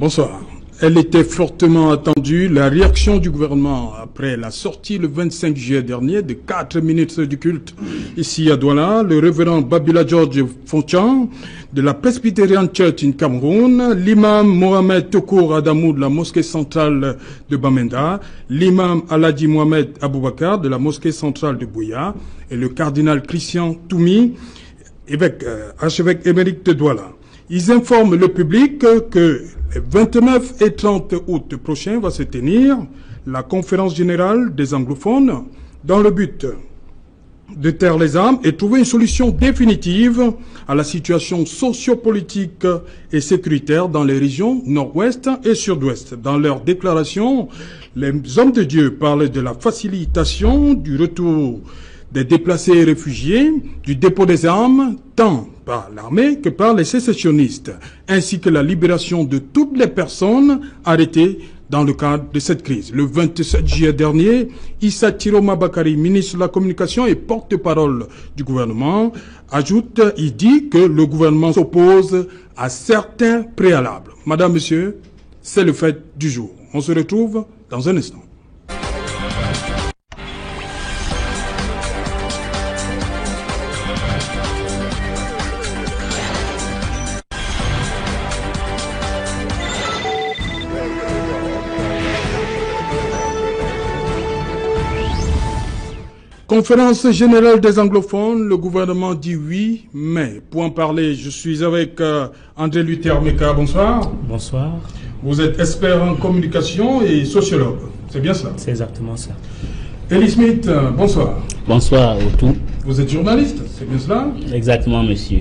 Bonsoir. Elle était fortement attendue, la réaction du gouvernement après la sortie le 25 juillet dernier de 4 ministres du culte ici à Douala, le révérend Babila George Fonchan de la Presbyterian Church in Cameroun, l'imam Mohamed Tokour Adamou de la mosquée centrale de Bamenda, l'imam Aladji Mohamed Aboubakar de la mosquée centrale de Bouya et le cardinal Christian Toumi, archevêque émérite de Douala. Ils informent le public que le 29 et 30 août prochain va se tenir la conférence générale des anglophones dans le but de taire les âmes et trouver une solution définitive à la situation sociopolitique et sécuritaire dans les régions nord-ouest et sud-ouest. Dans leur déclaration, les hommes de Dieu parlent de la facilitation du retour des déplacés et réfugiés, du dépôt des armes, tant par l'armée que par les sécessionnistes, ainsi que la libération de toutes les personnes arrêtées dans le cadre de cette crise. Le 27 juillet dernier, Issa Tiroma Bakari, ministre de la Communication et porte-parole du gouvernement, il dit que le gouvernement s'oppose à certains préalables. Madame, Monsieur, c'est le fait du jour. On se retrouve dans un instant. Conférence générale des anglophones, le gouvernement dit oui, mais pour en parler, je suis avec André Luther Meka. Bonsoir. Bonsoir. Vous êtes expert en communication et sociologue, c'est bien cela? C'est exactement ça. Elie Smith, bonsoir. Bonsoir, Otou. Vous êtes journaliste, c'est bien cela? Exactement, monsieur.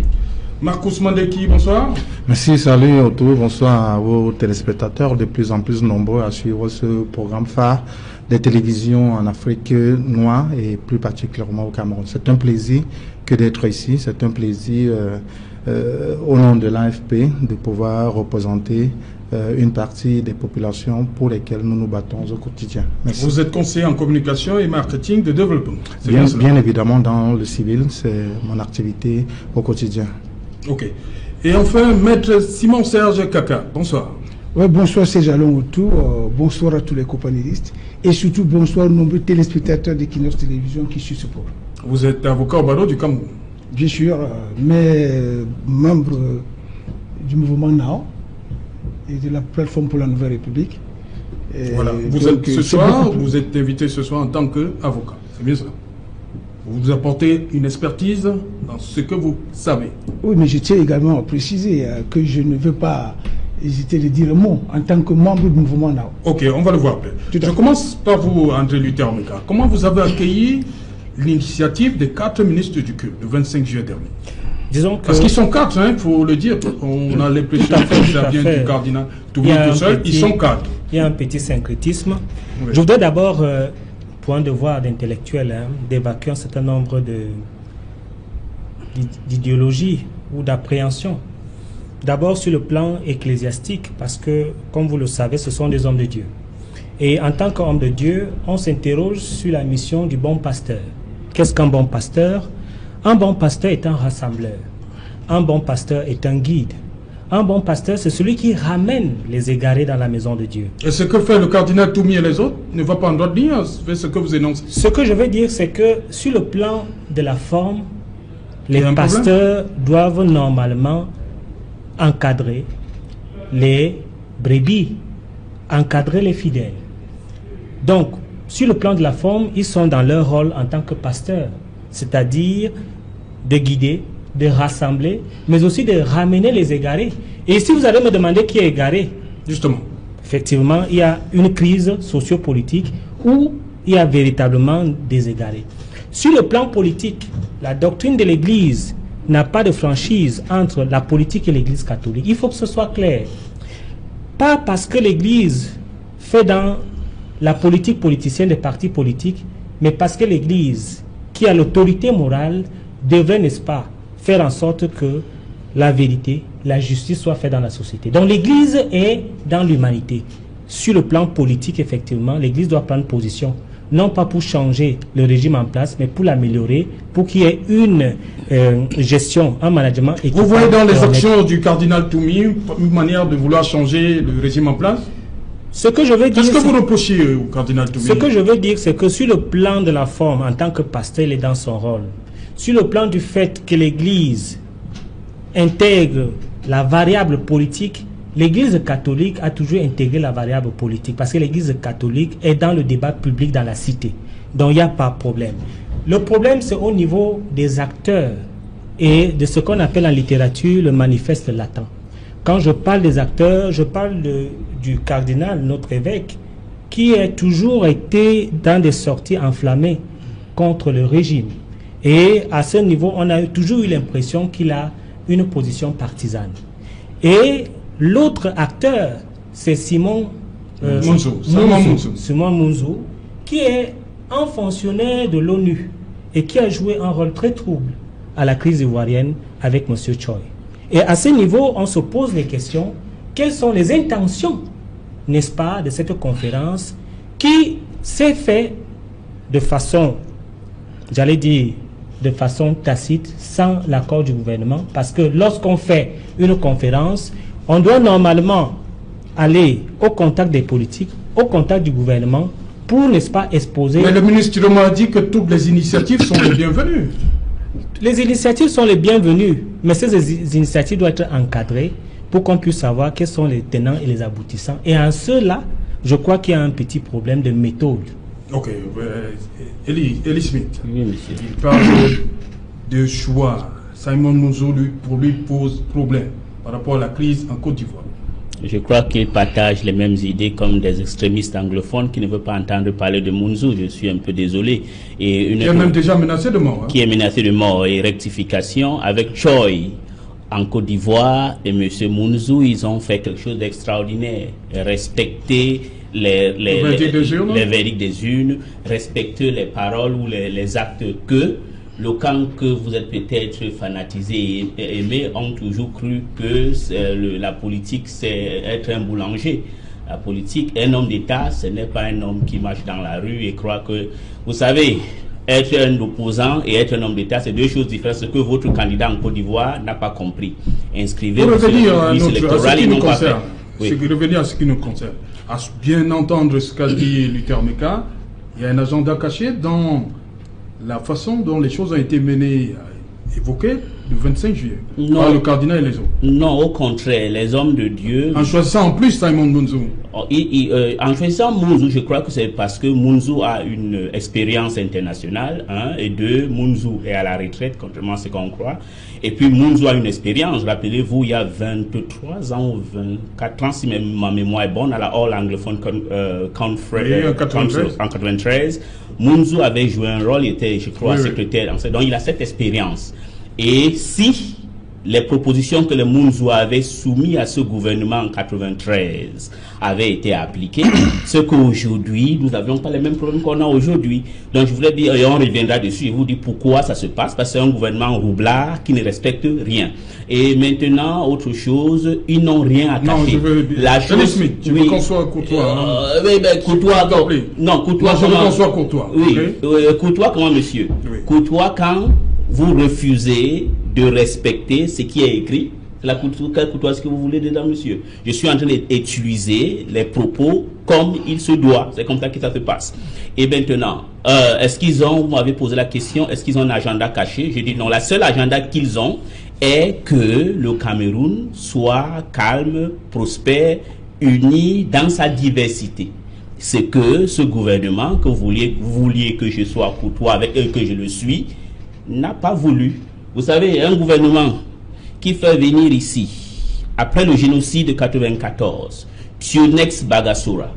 Marcus Mandeki, bonsoir. Merci, salut Otou, bonsoir à vos téléspectateurs de plus en plus nombreux à suivre ce programme phare des télévisions en Afrique noire et plus particulièrement au Cameroun. C'est un plaisir que d'être ici, c'est un plaisir au nom de l'AFP de pouvoir représenter une partie des populations pour lesquelles nous nous battons au quotidien. Merci. Vous êtes conseiller en communication et marketing de développement. Bien évidemment, dans le civil, c'est mon activité au quotidien. Ok. Et enfin, maître Simon Serge Kaka, bonsoir. Oui, bonsoir, c'est Jalon autour. Bonsoir à tous les copanélistes. Et surtout, bonsoir aux nombreux téléspectateurs d'Equinox Télévision qui suivent ce programme. Vous êtes avocat au barreau du Cameroun? Bien sûr, mais membre du mouvement NAO et de la plateforme pour la Nouvelle République. Et voilà. Vous êtes invité ce soir en tant qu'avocat. C'est bien ça. Vous apportez une expertise dans ce que vous savez. Oui, mais je tiens également à préciser que je ne veux pas hésiter de dire un mot en tant que membre du mouvement NAO. Ok, on va le voir après. Je commence par vous, André Luther Meka. Comment vous avez accueilli l'initiative des 4 ministres du culte le 25 juillet dernier? Disons que... Parce qu'ils sont 4, il faut le dire. On a l'impression que ça vient du cardinal tout seul. Ils sont 4. Il y a un petit syncrétisme. Oui. Je voudrais d'abord, pour un devoir d'intellectuel, d'évacuer un certain nombre d'idéologies ou d'appréhensions. D'abord sur le plan ecclésiastique, parce que, comme vous le savez, ce sont des hommes de Dieu. Et en tant qu'homme de Dieu, on s'interroge sur la mission du bon pasteur. Qu'est-ce qu'un bon pasteur? Un bon pasteur est un rassembleur. Un bon pasteur est un guide. Un bon pasteur, c'est celui qui ramène les égarés dans la maison de Dieu. Et ce que fait le cardinal Toumi et les autres ne va pas en droite ligne avec ce que vous énoncez. Ce que je veux dire, c'est que sur le plan de la forme, les pasteurs doivent normalement encadrer les brebis, encadrer les fidèles. Donc, sur le plan de la forme, ils sont dans leur rôle en tant que pasteurs, c'est-à-dire de guider, de rassembler, mais aussi de ramener les égarés. Et si vous allez me demander qui est égaré, justement, effectivement, il y a une crise sociopolitique où il y a véritablement des égarés. Sur le plan politique, la doctrine de l'Église n'a pas de franchise entre la politique et l'Église catholique. Il faut que ce soit clair. Pas parce que l'Église fait dans la politique politicienne des partis politiques, mais parce que l'Église, qui a l'autorité morale, devrait, n'est-ce pas, faire en sorte que la vérité, la justice soit faite dans la société. Donc l'Église est dans l'humanité. Sur le plan politique, effectivement, l'Église doit prendre position. non pas pour changer le régime en place, mais pour l'améliorer, pour qu'il y ait une gestion, un management équitable. Vous voyez dans les actions du cardinal Toumi une manière de vouloir changer le régime en place? Ce que je veux dire, qu'est-ce que vous reprochez au cardinal Toumi? Ce que je veux dire, c'est que sur le plan de la forme, en tant que pasteur, il est dans son rôle. Sur le plan du fait que l'Église intègre la variable politique, l'Église catholique a toujours intégré la variable politique parce que l'Église catholique est dans le débat public dans la cité. Donc il n'y a pas de problème. Le problème, c'est au niveau des acteurs et de ce qu'on appelle en littérature le manifeste latent. Quand je parle des acteurs, je parle du cardinal, notre évêque, qui a toujours été dans des sorties enflammées contre le régime. Et à ce niveau, on a toujours eu l'impression qu'il a une position partisane. Et l'autre acteur, c'est Simon Munzou, qui est un fonctionnaire de l'ONU et qui a joué un rôle très trouble à la crise ivoirienne avec M. Choi. Et à ce niveau, on se pose les questions, quelles sont les intentions, n'est-ce pas, de cette conférence qui s'est faite de façon, j'allais dire, de façon tacite, sans l'accord du gouvernement, parce que lorsqu'on fait une conférence, on doit normalement aller au contact des politiques, au contact du gouvernement, pour, n'est-ce pas, exposer... Mais le ministre Chilombo a dit que toutes les initiatives sont les bienvenues. Les initiatives sont les bienvenues, mais ces initiatives doivent être encadrées pour qu'on puisse savoir quels sont les tenants et les aboutissants. Et en cela, je crois qu'il y a un petit problème de méthode. Ok, Eli Smith, oui, monsieur. Il parle de choix. Simon Munzou, pour lui, pose problème par rapport à la crise en Côte d'Ivoire. Je crois qu'il partage les mêmes idées comme des extrémistes anglophones qui ne veulent pas entendre parler de Munzou. Je suis un peu désolé. Et qui est même déjà menacé de mort. Hein. Qui est menacé de mort et rectification. Avec Choi en Côte d'Ivoire et M. Munzou, ils ont fait quelque chose d'extraordinaire. Respecter les verdicts des urnes, respecter les paroles ou les actes que le camp que vous êtes peut-être fanatisé et aimé ont toujours cru que la politique c'est être un boulanger. La politique, un homme d'État, ce n'est pas un homme qui marche dans la rue et croit que, vous savez, être un opposant et être un homme d'État, c'est deux choses différentes. Ce que votre candidat en Côte d'Ivoire n'a pas compris. Inscrivez-vous sur la liste électorale et non pas fait. Oui. Revenir à ce qui nous concerne. À bien entendre ce qu'a dit Luther Meka, il y a un agenda caché dans la façon dont les choses ont été menées, évoquées le 25 juillet, par le cardinal et les autres. Non, au contraire, les hommes de Dieu... En choisissant en plus Simon Munzou. En choisissant Munzou, je crois que c'est parce que Munzou a une expérience internationale, et deux, Munzou est à la retraite, contrairement à ce qu'on croit. Et puis Munzou a une expérience, rappelez-vous, il y a 23 ans ou 24 ans, si ma mémoire est bonne, à la All Anglophone Conference en 93, Munzou avait joué un rôle, il était, je crois, secrétaire. Donc il a cette expérience. Et si les propositions que le Munzou avait soumises à ce gouvernement en 93 avaient été appliquées, ce qu'aujourd'hui, nous n'avions pas les mêmes problèmes qu'on a aujourd'hui. Donc je voulais dire, et on reviendra dessus, je vous dis pourquoi ça se passe, parce que c'est un gouvernement roublard qui ne respecte rien. Et maintenant, autre chose, ils n'ont rien à cacher. Non, je veux... Smith, tu veux qu'on soit courtois. Oui, ben, courtois... Non, courtois... je veux qu'on soit courtois. Oui, okay. Courtois comment, monsieur? Oui. Courtois quand vous refusez de respecter ce qui est écrit. C'est la courtoisie que vous voulez dedans, monsieur. Je suis en train d'utiliser les propos comme il se doit. C'est comme ça que ça se passe. Et maintenant, est-ce qu'ils ont, vous m'avez posé la question, est-ce qu'ils ont un agenda caché? J'ai dit non, la seule agenda qu'ils ont est que le Cameroun soit calme, prospère, uni dans sa diversité. C'est que ce gouvernement, que vous vouliez que je sois courtois avec eux, que je le suis, n'a pas voulu. Vous savez, un gouvernement qui fait venir ici, après le génocide de 94, Tionex Bagassora,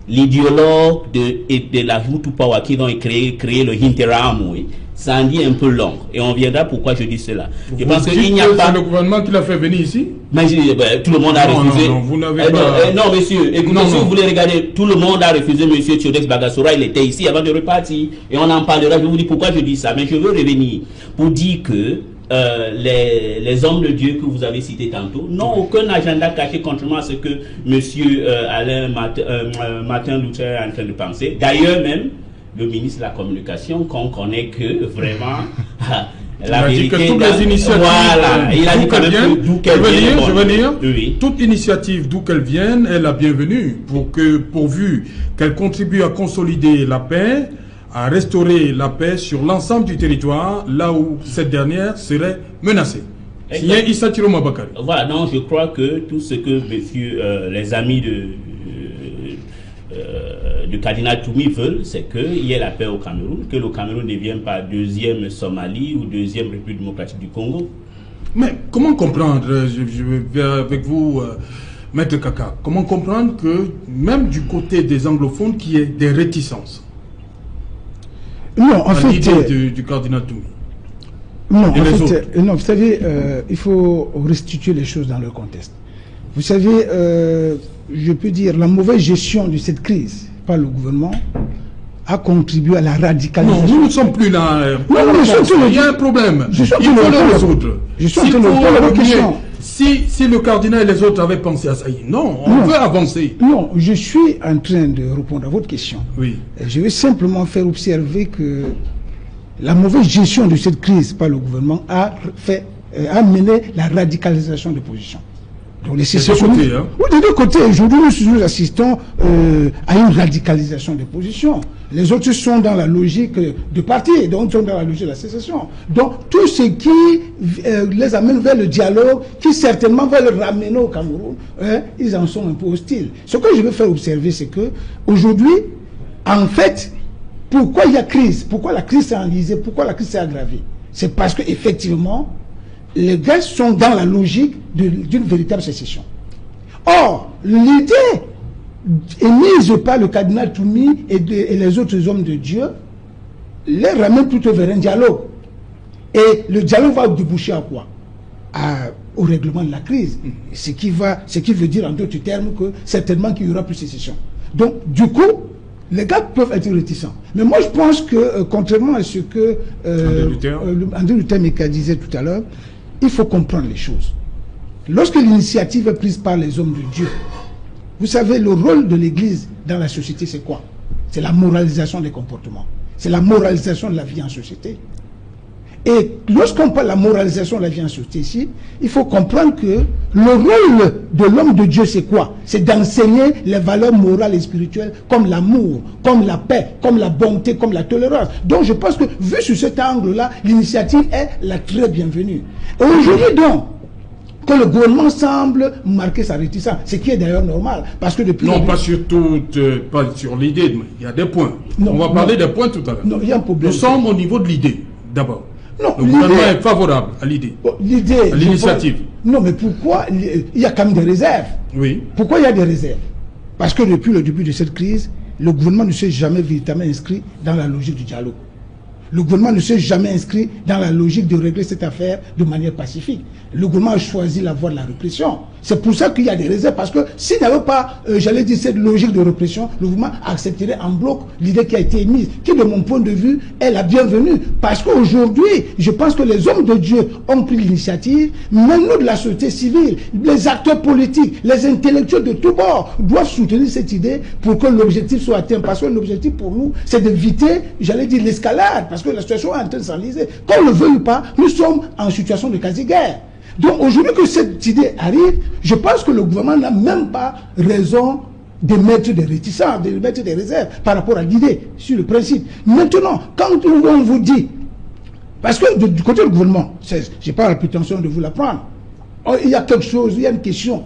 l'idéologue de la Hutu Power qui ont créé le Interahamwe, ça en dit un peu long. Et on viendra pourquoi je dis cela. Je pense qu'il n'y a pas... C'est le gouvernement qui l'a fait venir ici? Mais tout le monde a refusé. Non, vous n'avez pas... non, monsieur, écoutez, si vous voulez regarder, tout le monde a refusé monsieur Tionex Bagassora, il était ici avant de repartir. Et on en parlera, je vous dis pourquoi je dis ça. Mais je veux revenir pour dire que les hommes de Dieu que vous avez cités tantôt n'ont aucun agenda caché, contrairement à ce que monsieur Martin Luther est en train de penser. D'ailleurs même, le ministre de la Communication, qu'on connaît que vraiment la il vérité. a dit que toutes les initiatives, voilà, il a dit quand même d'où qu'elles viennent. Je veux dire, oui. toute initiative d'où qu'elle vienne est la bienvenue, pourvu qu'elle contribue à consolider la paix, à restaurer la paix sur l'ensemble du territoire, là où cette dernière serait menacée. Signé Issa Thiroma Bakary. Voilà, donc je crois que tout ce que les amis du cardinal Toumi veulent, c'est qu'il y ait la paix au Cameroun, que le Cameroun ne devienne pas deuxième Somalie ou deuxième République démocratique du Congo. Mais comment comprendre, je vais avec vous, Maître Kaka, comment comprendre que même du côté des anglophones, qu'il y ait des réticences? Non, en fait, l'idée du cardinal Toumi. Non, en fait, non, vous savez, il faut restituer les choses dans leur contexte. Vous savez, je peux dire, la mauvaise gestion de cette crise par le gouvernement a contribué à la radicalisation. Non, nous ne sommes plus là. Il y a un problème. Il faut le résoudre. Si le cardinal et les autres avaient pensé à ça, non, on veut avancer. Non, je suis en train de répondre à votre question. Oui. Je vais simplement faire observer que la mauvaise gestion de cette crise par le gouvernement a mené la radicalisation de positions. Donc les sécessionnistes, oui, des deux côtés. Aujourd'hui, nous assistons à une radicalisation des positions. Les autres sont dans la logique de parti, donc sont dans la logique de la sécession. Donc tout ce qui les amène vers le dialogue, qui certainement va le ramener au Cameroun, ils en sont un peu hostiles. Ce que je veux faire observer, c'est que aujourd'hui, en fait, pourquoi il y a crise? Pourquoi la crise s'est enlisée? Pourquoi la crise s'est aggravée? C'est parce qu'effectivement, les gars sont dans la logique d'une véritable sécession. Or, l'idée émise par le cardinal Toumi et les autres hommes de Dieu les ramène plutôt vers un dialogue. Et le dialogue va déboucher à quoi? Au règlement de la crise. Ce qui veut dire en d'autres termes que certainement qu'il y aura plus de sécession. Donc, du coup, les gars peuvent être réticents. Mais moi, je pense que, contrairement à ce que André Luther disait tout à l'heure, il faut comprendre les choses. Lorsque l'initiative est prise par les hommes de Dieu, vous savez, le rôle de l'Église dans la société, c'est quoi? C'est la moralisation des comportements. C'est la moralisation de la vie en société. Et lorsqu'on parle de la moralisation de la vie en société ici, il faut comprendre que le rôle de l'homme de Dieu, c'est quoi? C'est d'enseigner les valeurs morales et spirituelles comme l'amour, comme la paix, comme la bonté, comme la tolérance. Donc je pense que, vu sur cet angle-là, l'initiative est la très bienvenue. Et aujourd'hui donc, que le gouvernement semble marquer sa réticence, ce qui est d'ailleurs normal, parce que depuis... Non, pas sur l'idée, mais il y a des points. Non, on va parler des points tout à l'heure. Non, il y a un problème. Nous sommes au niveau de l'idée, d'abord. Non, le gouvernement est favorable à l'idée, à l'initiative. Non, mais pourquoi? Il y a quand même des réserves. Oui. Pourquoi il y a des réserves? Parce que depuis le début de cette crise, le gouvernement ne s'est jamais véritablement inscrit dans la logique du dialogue. Le gouvernement ne s'est jamais inscrit dans la logique de régler cette affaire de manière pacifique. Le gouvernement a choisi la voie de la répression. C'est pour ça qu'il y a des réserves, parce que s'il n'y avait pas, j'allais dire, cette logique de répression, le gouvernement accepterait en bloc l'idée qui a été émise, qui, de mon point de vue, est la bienvenue. Parce qu'aujourd'hui, je pense que les hommes de Dieu ont pris l'initiative, mais nous de la société civile, les acteurs politiques, les intellectuels de tous bords doivent soutenir cette idée pour que l'objectif soit atteint. Parce que l'objectif pour nous, c'est d'éviter, j'allais dire, l'escalade, parce que la situation est en train de s'enliser. Qu'on le veuille ou pas, nous sommes en situation de quasi-guerre. Donc aujourd'hui que cette idée arrive, je pense que le gouvernement n'a même pas raison de mettre des réticences, de mettre des réserves par rapport à l'idée, sur le principe. Maintenant, quand on vous dit, parce que du côté du gouvernement, je n'ai pas la prétention de vous l'apprendre, il y a quelque chose, il y a une question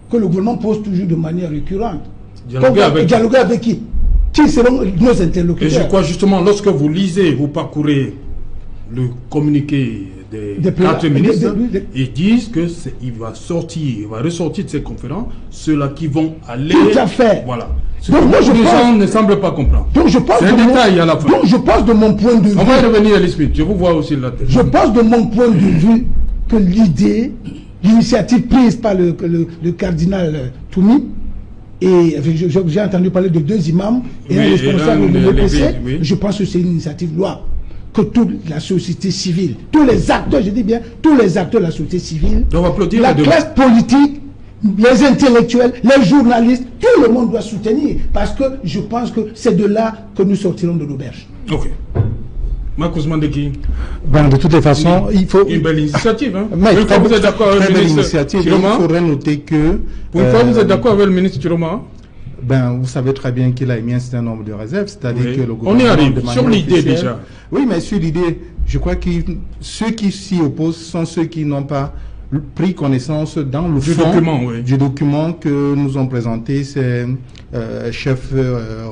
que le gouvernement pose toujours de manière récurrente. Dialoguer avec qui? Qui seront nos interlocuteurs? Et je crois justement, lorsque vous lisez, vous parcourez le communiqué des 4 ministres, ils disent que il va ressortir de ces conférences ceux-là qui vont aller. Tout à fait. Voilà. Donc moi, les gens ne semblent pas comprendre. Donc je pense c'est un détail à la fin. Donc je pense de mon point de vue. On va y revenir à l'esprit. Je vous vois aussi la tête. Je pense de mon point de vue que l'initiative prise par le cardinal Toumi, et j'ai entendu parler de 2 imams et un responsable de l'EPC, je pense que c'est une initiative louable. Que toute la société civile, tous les acteurs, je dis bien, tous les acteurs de la société civile, la classe politique, les intellectuels, les journalistes, tout le monde doit soutenir. Parce que je pense que c'est de là que nous sortirons de l'auberge. Ok. Marcus Mandeki. Ben, de toutes les façons, il faut... Une belle initiative. Hein? Mais une fois vous êtes d'accord avec le ministre Chiroma, il faudrait noter que... Pour une fois vous êtes d'accord avec le ministre Chiroma? Ben, vous savez très bien qu'il a émis un certain nombre de réserves, c'est-à-dire que le gouvernement... On y arrive, sur l'idée déjà. Oui, mais sur l'idée, je crois que ceux qui s'y opposent sont ceux qui n'ont pas pris connaissance dans le fond du document que nous ont présenté ces chefs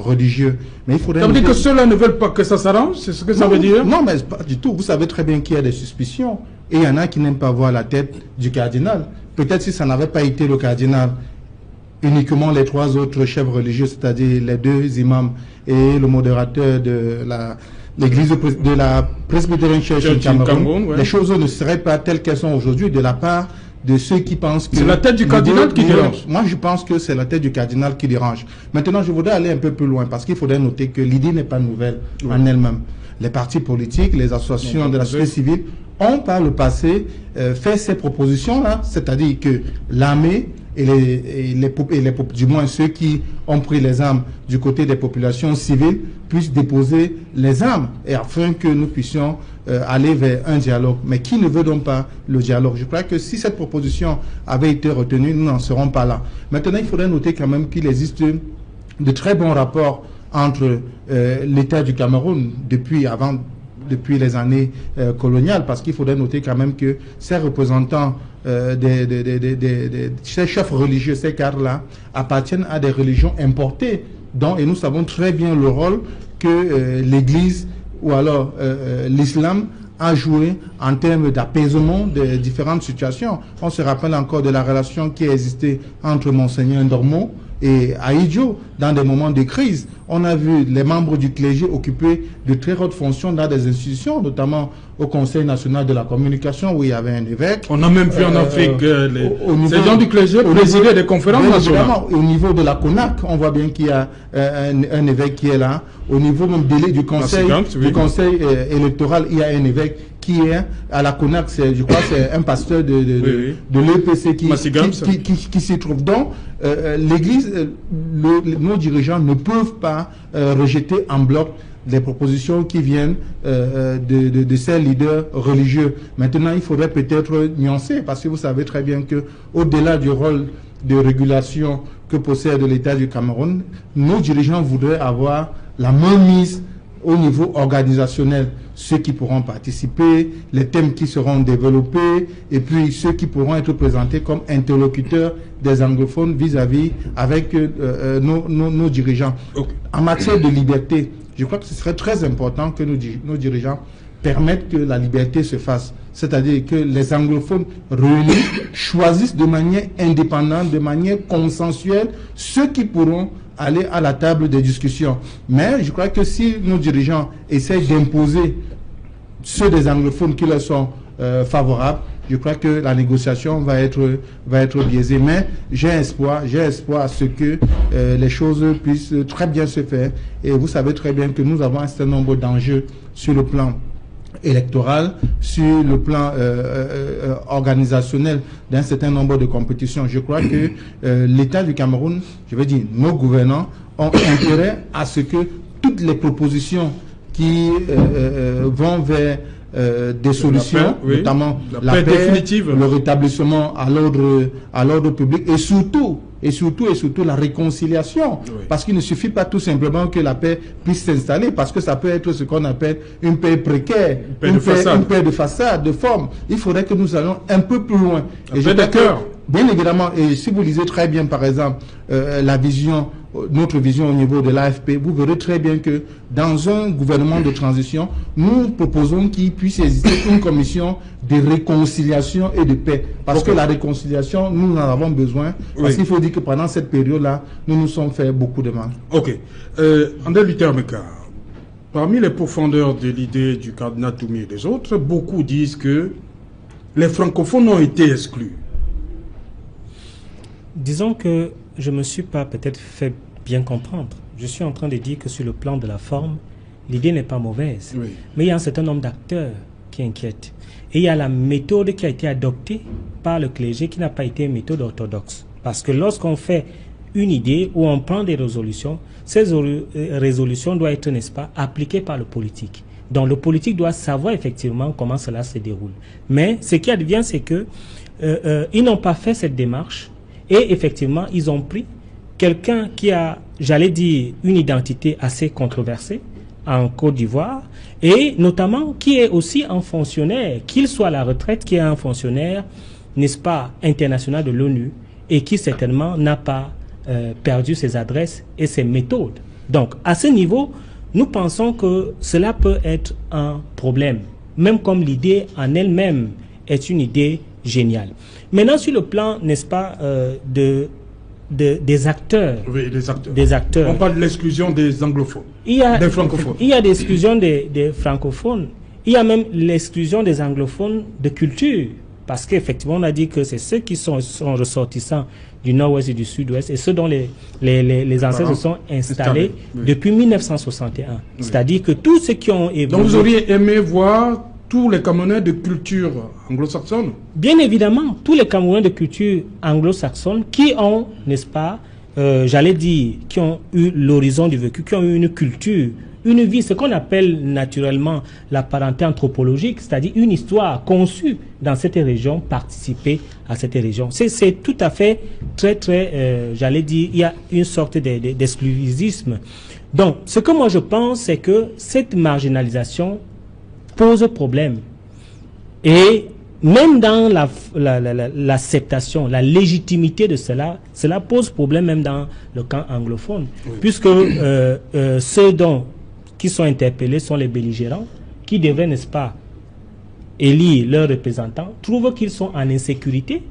religieux. Mais il faudrait... Ça veut dire que ceux-là ne veulent pas que ça s'arrange? C'est ce que ça veut dire? Non, mais pas du tout. Vous savez très bien qu'il y a des suspicions. Et il y en a qui n'aiment pas voir la tête du cardinal. Peut-être si ça n'avait pas été le cardinal, uniquement les trois autres chefs religieux, c'est-à-dire les deux imams et le modérateur de l'église de la Presbyterian Church du Cameroun, les choses ne seraient pas telles qu'elles sont aujourd'hui de la part de ceux qui pensent que... C'est la tête du cardinal qui dérange. Moi, je pense que c'est la tête du cardinal qui dérange. Maintenant, je voudrais aller un peu plus loin parce qu'il faudrait noter que l'idée n'est pas nouvelle en elle-même. Les partis politiques, les associations de la société civile ont par le passé fait ces propositions-là, c'est-à-dire que l'armée du moins ceux qui ont pris les armes du côté des populations civiles puissent déposer les armes et afin que nous puissions aller vers un dialogue. Mais qui ne veut donc pas le dialogue? Je crois que si cette proposition avait été retenue, nous n'en serons pas là. Maintenant, il faudrait noter quand même qu'il existe de très bons rapports entre l'État du Cameroun depuis les années coloniales, parce qu'il faudrait noter quand même que ces représentants ces chefs religieux, ces cadres-là, appartiennent à des religions importées, et nous savons très bien le rôle que l'Église ou alors l'islam a joué en termes d'apaisement de différentes situations. On se rappelle encore de la relation qui a existé entre Monseigneur Ndormo et Aïdjo dans des moments de crise. On a vu les membres du clergé occuper de très hautes fonctions dans des institutions, notamment au Conseil national de la communication où il y avait un évêque. On a même vu en Afrique ces gens du clergé présider des conférences nationales. Au niveau de la CONAC, on voit bien qu'il y a un évêque qui est là. Au niveau même du conseil, électoral, il y a un évêque qui est à la CONAC, je crois que c'est un pasteur de l'EPC qui s'y trouve. Donc, l'Église, nos dirigeants ne peuvent pas rejeter en bloc les propositions qui viennent de ces leaders religieux. Maintenant, il faudrait peut-être nuancer, parce que vous savez très bien que au-delà du rôle de régulation que possède l'État du Cameroun, nos dirigeants voudraient avoir la main mise au niveau organisationnel, ceux qui pourront participer, les thèmes qui seront développés, et puis ceux qui pourront être présentés comme interlocuteurs des anglophones vis-à-vis avec nos dirigeants. En matière de liberté, je crois que ce serait très important que nos dirigeants permettent que la liberté se fasse. C'est-à-dire que les anglophones réunis choisissent de manière indépendante, de manière consensuelle, ceux qui pourront aller à la table des discussions. Mais je crois que si nos dirigeants essayent d'imposer ceux des anglophones qui leur sont favorables, je crois que la négociation va être biaisée. Mais j'ai espoir à ce que les choses puissent très bien se faire. Et vous savez très bien que nous avons un certain nombre d'enjeux sur le plan électoral, sur le plan organisationnel d'un certain nombre de compétitions. Je crois que l'État du Cameroun, je veux dire nos gouvernants, ont intérêt à ce que toutes les propositions qui vont vers des solutions, notamment la paix définitive, le rétablissement à l'ordre public et surtout la réconciliation. Parce qu'il ne suffit pas tout simplement que la paix puisse s'installer, parce que ça peut être ce qu'on appelle une paix précaire, une paix de façade, de forme. Il faudrait que nous allions un peu plus loin. Et je d'accord. Bien évidemment, et si vous lisez très bien, par exemple, notre vision au niveau de l'AFP, vous verrez très bien que dans un gouvernement de transition, nous proposons qu'il puisse exister une commission de réconciliation et de paix. Parce que la réconciliation, nous en avons besoin. Parce qu'il faut dire que pendant cette période-là, nous nous sommes fait beaucoup de mal. Ok. André Luther Meka, parmi les pourfendeurs de l'idée du cardinal Toumi et des autres, beaucoup disent que les francophones ont été exclus. Disons que je ne me suis pas peut-être fait bien comprendre. Je suis en train de dire que sur le plan de la forme, l'idée n'est pas mauvaise. Oui. Mais il y a un certain nombre d'acteurs qui inquiètent. Et il y a la méthode qui a été adoptée par le clergé qui n'a pas été une méthode orthodoxe. Parce que lorsqu'on fait une idée ou on prend des résolutions, ces résolutions doivent être, n'est-ce pas, appliquées par le politique. Donc le politique doit savoir effectivement comment cela se déroule. Mais ce qui advient, c'est que ils n'ont pas fait cette démarche et effectivement, ils ont pris quelqu'un qui a, j'allais dire, une identité assez controversée en Côte d'Ivoire et notamment qui est aussi un fonctionnaire, qu'il soit à la retraite, qui est un fonctionnaire, n'est-ce pas, international de l'ONU et qui certainement n'a pas perdu ses adresses et ses méthodes. Donc, à ce niveau, nous pensons que cela peut être un problème, même comme l'idée en elle-même est une idée géniale. Maintenant, sur le plan, n'est-ce pas, des acteurs. Oui, des acteurs. On parle de l'exclusion des anglophones, des francophones. Il y a l'exclusion des francophones. Il y a même l'exclusion des anglophones de culture. Parce qu'effectivement, on a dit que c'est ceux qui sont ressortissants du nord-ouest et du sud-ouest et ceux dont les ancêtres se sont installés depuis 1961. Oui. C'est-à-dire que tous ceux qui ont évolué... Donc vous auriez aimé voir tous les Camerounais de culture anglo-saxonne? Bien évidemment, tous les Camerounais de culture anglo-saxonne qui ont, n'est-ce pas, j'allais dire, qui ont eu l'horizon du vécu, qui ont eu une culture, une vie, ce qu'on appelle naturellement la parenté anthropologique, c'est-à-dire une histoire conçue dans cette région, participer à cette région. C'est tout à fait très, j'allais dire, il y a une sorte d'exclusivisme. Donc, ce que moi je pense, c'est que cette marginalisation pose problème. Et même dans l'acceptation, la légitimité de cela, cela pose problème même dans le camp anglophone. Oui. Puisque ceux qui sont interpellés sont les belligérants, qui devraient, n'est-ce pas, élire leurs représentants, trouvent qu'ils sont en insécurité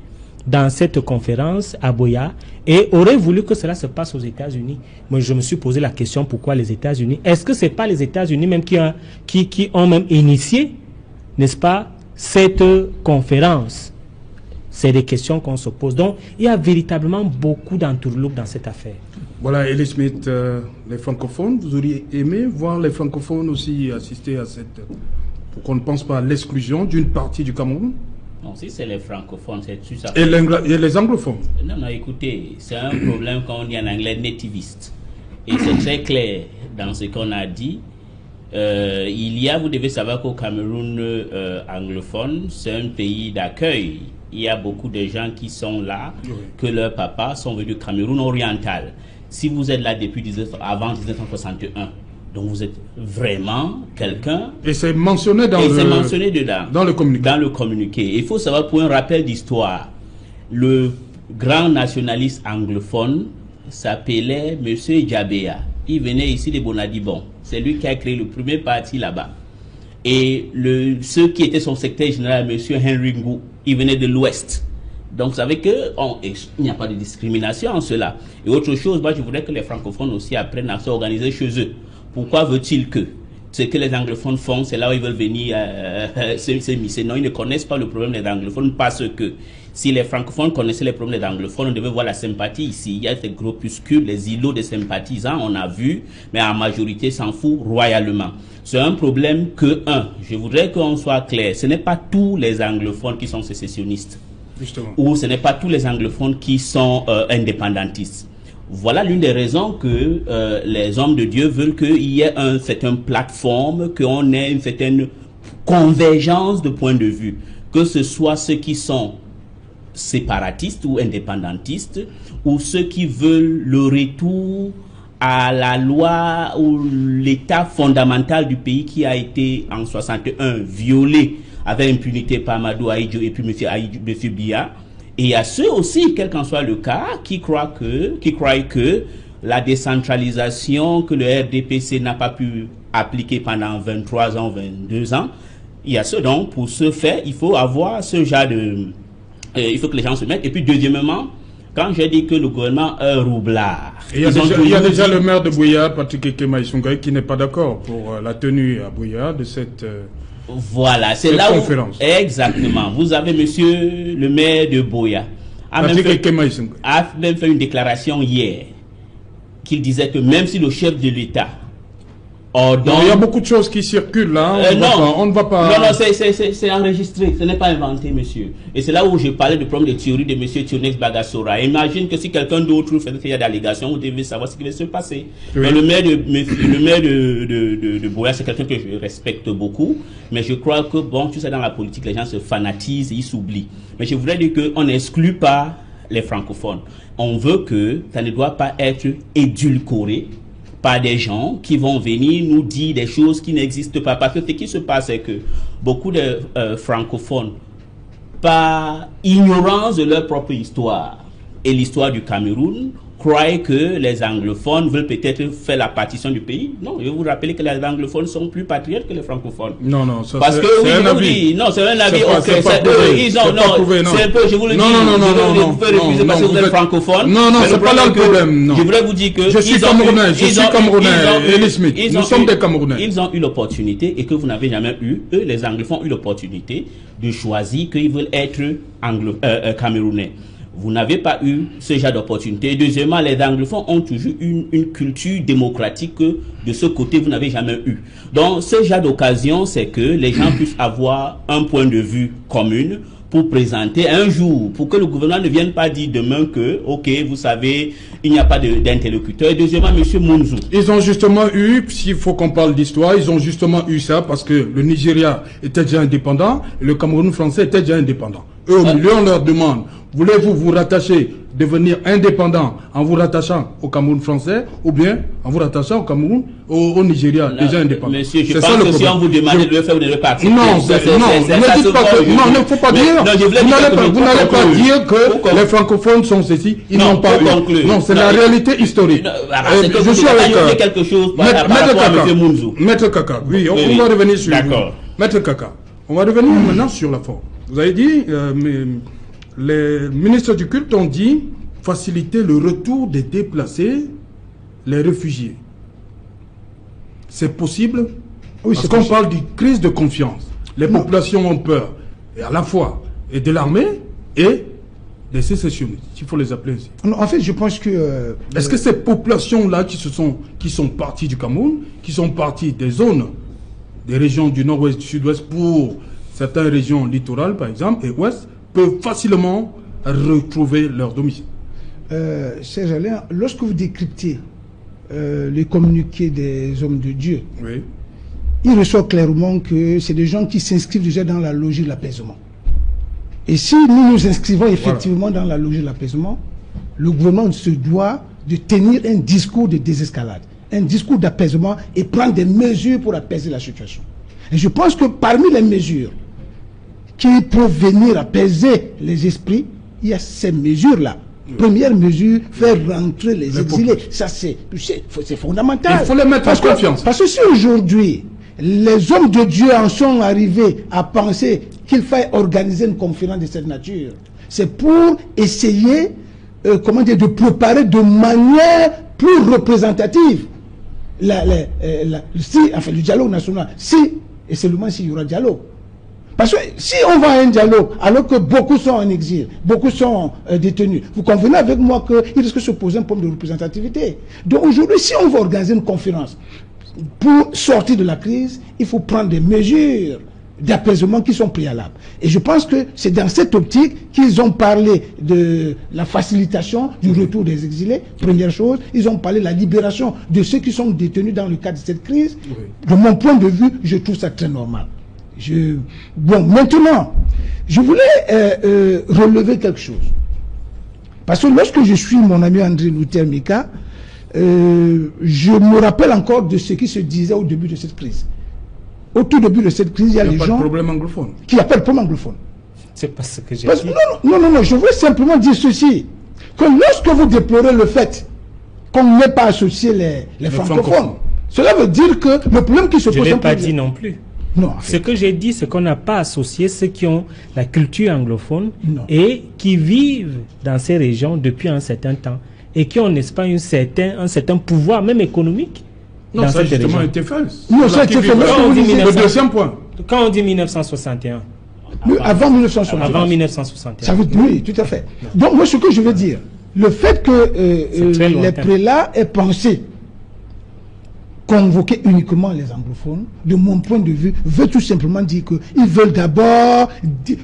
dans cette conférence à Buea et auraient voulu que cela se passe aux États-Unis. Moi, je me suis posé la question, pourquoi les États-Unis? Est-ce que ce n'est pas les États-Unis même qui ont même initié, n'est-ce pas, cette conférence? C'est des questions qu'on se pose. Donc, il y a véritablement beaucoup d'entourloupe dans cette affaire. Voilà, Elie Smith, les francophones, vous auriez aimé voir les francophones aussi assister à cette... pour qu'on ne pense pas à l'exclusion d'une partie du Cameroun? Non, si c'est les francophones, c'est tout ça. Et les anglophones? Non, non, écoutez, c'est un problème qu'on dit en anglais nativiste. Et c'est très clair dans ce qu'on a dit. Vous devez savoir qu'au Cameroun anglophone, c'est un pays d'accueil. Il y a beaucoup de gens qui sont là, oui, que leurs papas sont venus du Cameroun oriental. Si vous êtes là depuis avant 1961, donc vous êtes vraiment quelqu'un. Et c'est mentionné dans le communiqué. Dans le communiqué. Il faut savoir, pour un rappel d'histoire, le grand nationaliste anglophone s'appelait M. Djabéa. Il venait ici de Bonadibon. C'est lui qui a créé le premier parti là-bas. Et ceux qui étaient son secrétaire général, M. Henry Ngou, il venait de l'Ouest. Donc, vous savez qu'il n'y a pas de discrimination en cela. Et autre chose, moi, je voudrais que les francophones aussi apprennent à s'organiser chez eux. Pourquoi veut-il que ce que les anglophones font, c'est là où ils veulent venir s'émisser? Non, ils ne connaissent pas le problème des anglophones parce que si les francophones connaissaient les problèmes des anglophones, on devait voir la sympathie ici. Il y a ces groupuscules, les îlots de sympathisants, on a vu, mais en majorité s'en fout royalement. C'est un problème que, je voudrais qu'on soit clair, ce n'est pas tous les anglophones qui sont sécessionnistes. Justement. Ou ce n'est pas tous les anglophones qui sont indépendantistes. Voilà l'une des raisons que les hommes de Dieu veulent qu'il y ait une certaine plateforme, qu'on ait une certaine convergence de points de vue. Que ce soit ceux qui sont séparatistes ou indépendantistes, ou ceux qui veulent le retour à la loi ou l'état fondamental du pays qui a été en 61 violé avec impunité par Amadou Ahidjo et puis M. Biya. Et il y a ceux aussi, quel qu'en soit le cas, qui croient que la décentralisation que le RDPC n'a pas pu appliquer pendant 23 ans, 22 ans, il y a ceux donc, pour ce faire, il faut avoir ce genre de... il faut que les gens se mettent. Et puis deuxièmement, quand j'ai dit que le gouvernement est un roublard... Il y a déjà le maire de Buea, Patrick Ekema Issoungaye, qui n'est pas d'accord pour la tenue à Buea de cette... Voilà, c'est là où... Exactement. Vous avez monsieur le maire de Buea. A même fait une déclaration hier qu'il disait que même si le chef de l'État Il y a beaucoup de choses qui circulent là. On ne va pas. Non, c'est enregistré. Ce n'est pas inventé, monsieur. Et c'est là où je parlais du problème de théorie de monsieur Tionex Bagassora. Imagine que si quelqu'un d'autre fait qu'il y a d'allégations, vous devez savoir ce qui va se passer. Oui. Le maire de Boya, c'est quelqu'un que je respecte beaucoup. Mais je crois que, bon, tu sais, dans la politique, les gens se fanatisent et ils s'oublient. Mais je voudrais dire qu'on n'exclut pas les francophones. On veut que ça ne doit pas être édulcoré par des gens qui vont venir nous dire des choses qui n'existent pas. Parce que ce qui se passe, c'est que beaucoup de francophones, par ignorance de leur propre histoire et l'histoire du Cameroun, croient que les anglophones veulent peut-être faire la partition du pays. Non, je vous rappelle que les anglophones sont plus patriotes que les francophones. Non, ça parce que c'est un avis. Non, c'est un avis. C'est un peu, je vous le dis. Vous pouvez refuser parce que vous êtes francophone. Non, c'est pas là le problème. Non. Je voudrais vous dire que je suis Camerounais, Elie Smith. Nous sommes des Camerounais. Ils ont eu l'opportunité et que vous n'avez jamais eu. Eux, les anglophones ont eu l'opportunité de choisir qu'ils veulent être Camerounais. Vous n'avez pas eu ce genre d'opportunité. Deuxièmement, les anglophones ont toujours une culture démocratique que de ce côté, vous n'avez jamais eu. Donc, ce genre d'occasion, c'est que les gens puissent avoir un point de vue commun pour présenter un jour, pour que le gouvernement ne vienne pas dire demain que, ok, vous savez, il n'y a pas d'interlocuteur. Deuxièmement, monsieur Mounzou. Ils ont justement eu, s'il faut qu'on parle d'histoire, ils ont justement eu ça parce que le Nigeria était déjà indépendant et le Cameroun français était déjà indépendant. Eux, au milieu, on leur demande, voulez-vous vous rattacher, devenir indépendant en vous rattachant au Cameroun français ou bien en vous rattachant au Cameroun, au Nigeria, déjà indépendant. Monsieur, je pense que si on vous demande de le faire, vous n'allez pas accepter. Non, ne dites pas que, non, il ne faut pas dire. Vous n'allez pas dire que les francophones sont ceci, ils n'ont pas eu. Non, c'est la réalité historique. Je suis avec quelque chose par rapport à M. Mounzou. Maître Kaka, oui, on va revenir sur vous. Maître Kaka, on va revenir maintenant sur la forme. Vous avez dit, les ministres du culte ont dit faciliter le retour des déplacés, les réfugiés. C'est possible? Oui, parce qu'on parle d'une crise de confiance. Les populations ont peur, et à la fois et de l'armée et des sécessionnistes, il faut les appeler ainsi. En fait, je pense que... Est-ce que ces populations-là qui sont parties du Cameroun, qui sont parties des zones, des régions du nord-ouest, du sud-ouest, pour certaines régions littorales, par exemple, et ouest, peuvent facilement retrouver leur domicile? Serge Alain, lorsque vous décryptez les communiqués des hommes de Dieu, oui, il ressort clairement que c'est des gens qui s'inscrivent déjà dans la logique de l'apaisement. Et si nous nous inscrivons effectivement dans la logique de l'apaisement, le gouvernement se doit de tenir un discours de désescalade, un discours d'apaisement et prendre des mesures pour apaiser la situation. Et je pense que parmi les mesures qui peuvent venir apaiser les esprits, il y a ces mesures-là. Première mesure, faire rentrer les exilés. Ça, c'est fondamental. Il faut les mettre en confiance. Parce que si aujourd'hui, les hommes de Dieu en sont arrivés à penser qu'il faille organiser une conférence de cette nature, c'est pour essayer de préparer de manière plus représentative le dialogue national. Et seulement s'il y aura dialogue. Parce que si on va à un dialogue, alors que beaucoup sont en exil, beaucoup sont détenus, vous convenez avec moi qu'il risque de se poser un problème de représentativité. Donc aujourd'hui, si on va organiser une conférence pour sortir de la crise, il faut prendre des mesures d'apaisement qui sont préalables. Et je pense que c'est dans cette optique qu'ils ont parlé de la facilitation du retour des exilés, première chose. Ils ont parlé de la libération de ceux qui sont détenus dans le cadre de cette crise. De mon point de vue, je trouve ça très normal. Bon, maintenant, je voulais relever quelque chose. Parce que lorsque je suis mon ami André Luther Mika, je me rappelle encore de ce qui se disait au début de cette crise. Au tout début de cette crise, il y a des gens... Il n'y a pas de problème anglophone. Qui appellent problème anglophone. C'est pas ce que j'ai dit. Non, je veux simplement dire ceci. Que lorsque vous déplorez le fait qu'on n'ait pas associé les francophones, cela veut dire que le problème qui se pose... Je ne l'ai pas dit non plus. Non, ce que j'ai dit, c'est qu'on n'a pas associé ceux qui ont la culture anglophone et qui vivent dans ces régions depuis un certain temps et qui ont, n'est-ce pas, un certain pouvoir, même économique. Non, ça a justement été fait. Non, ça a été fait. Le deuxième point. Quand on dit 1961. Avant 1961. Avant 1961. Ça veut dire, oui, tout à fait. Donc, moi, ce que je veux dire, le fait que les prélats aient pensé convoquer uniquement les anglophones, de mon point de vue, veut tout simplement dire qu'ils veulent d'abord,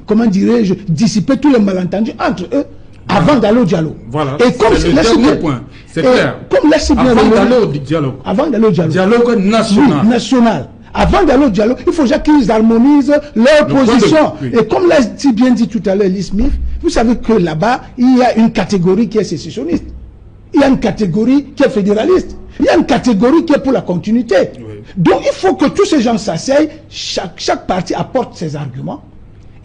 comment dirais-je, dissiper tous les malentendus entre eux avant d'aller au dialogue. Voilà, c'est le dernier point. C'est clair. Comme avant d'aller au dialogue. Avant d'aller au dialogue. Dialogue national. Oui, national. Avant d'aller au dialogue, il faut déjà qu'ils harmonisent leur position. Et comme l'a si bien dit tout à l'heure Lee Smith, vous savez que là-bas, il y a une catégorie qui est sécessionniste. Il y a une catégorie qui est fédéraliste. Il y a une catégorie qui est pour la continuité. Oui. Donc il faut que tous ces gens s'asseyent, chaque parti apporte ses arguments.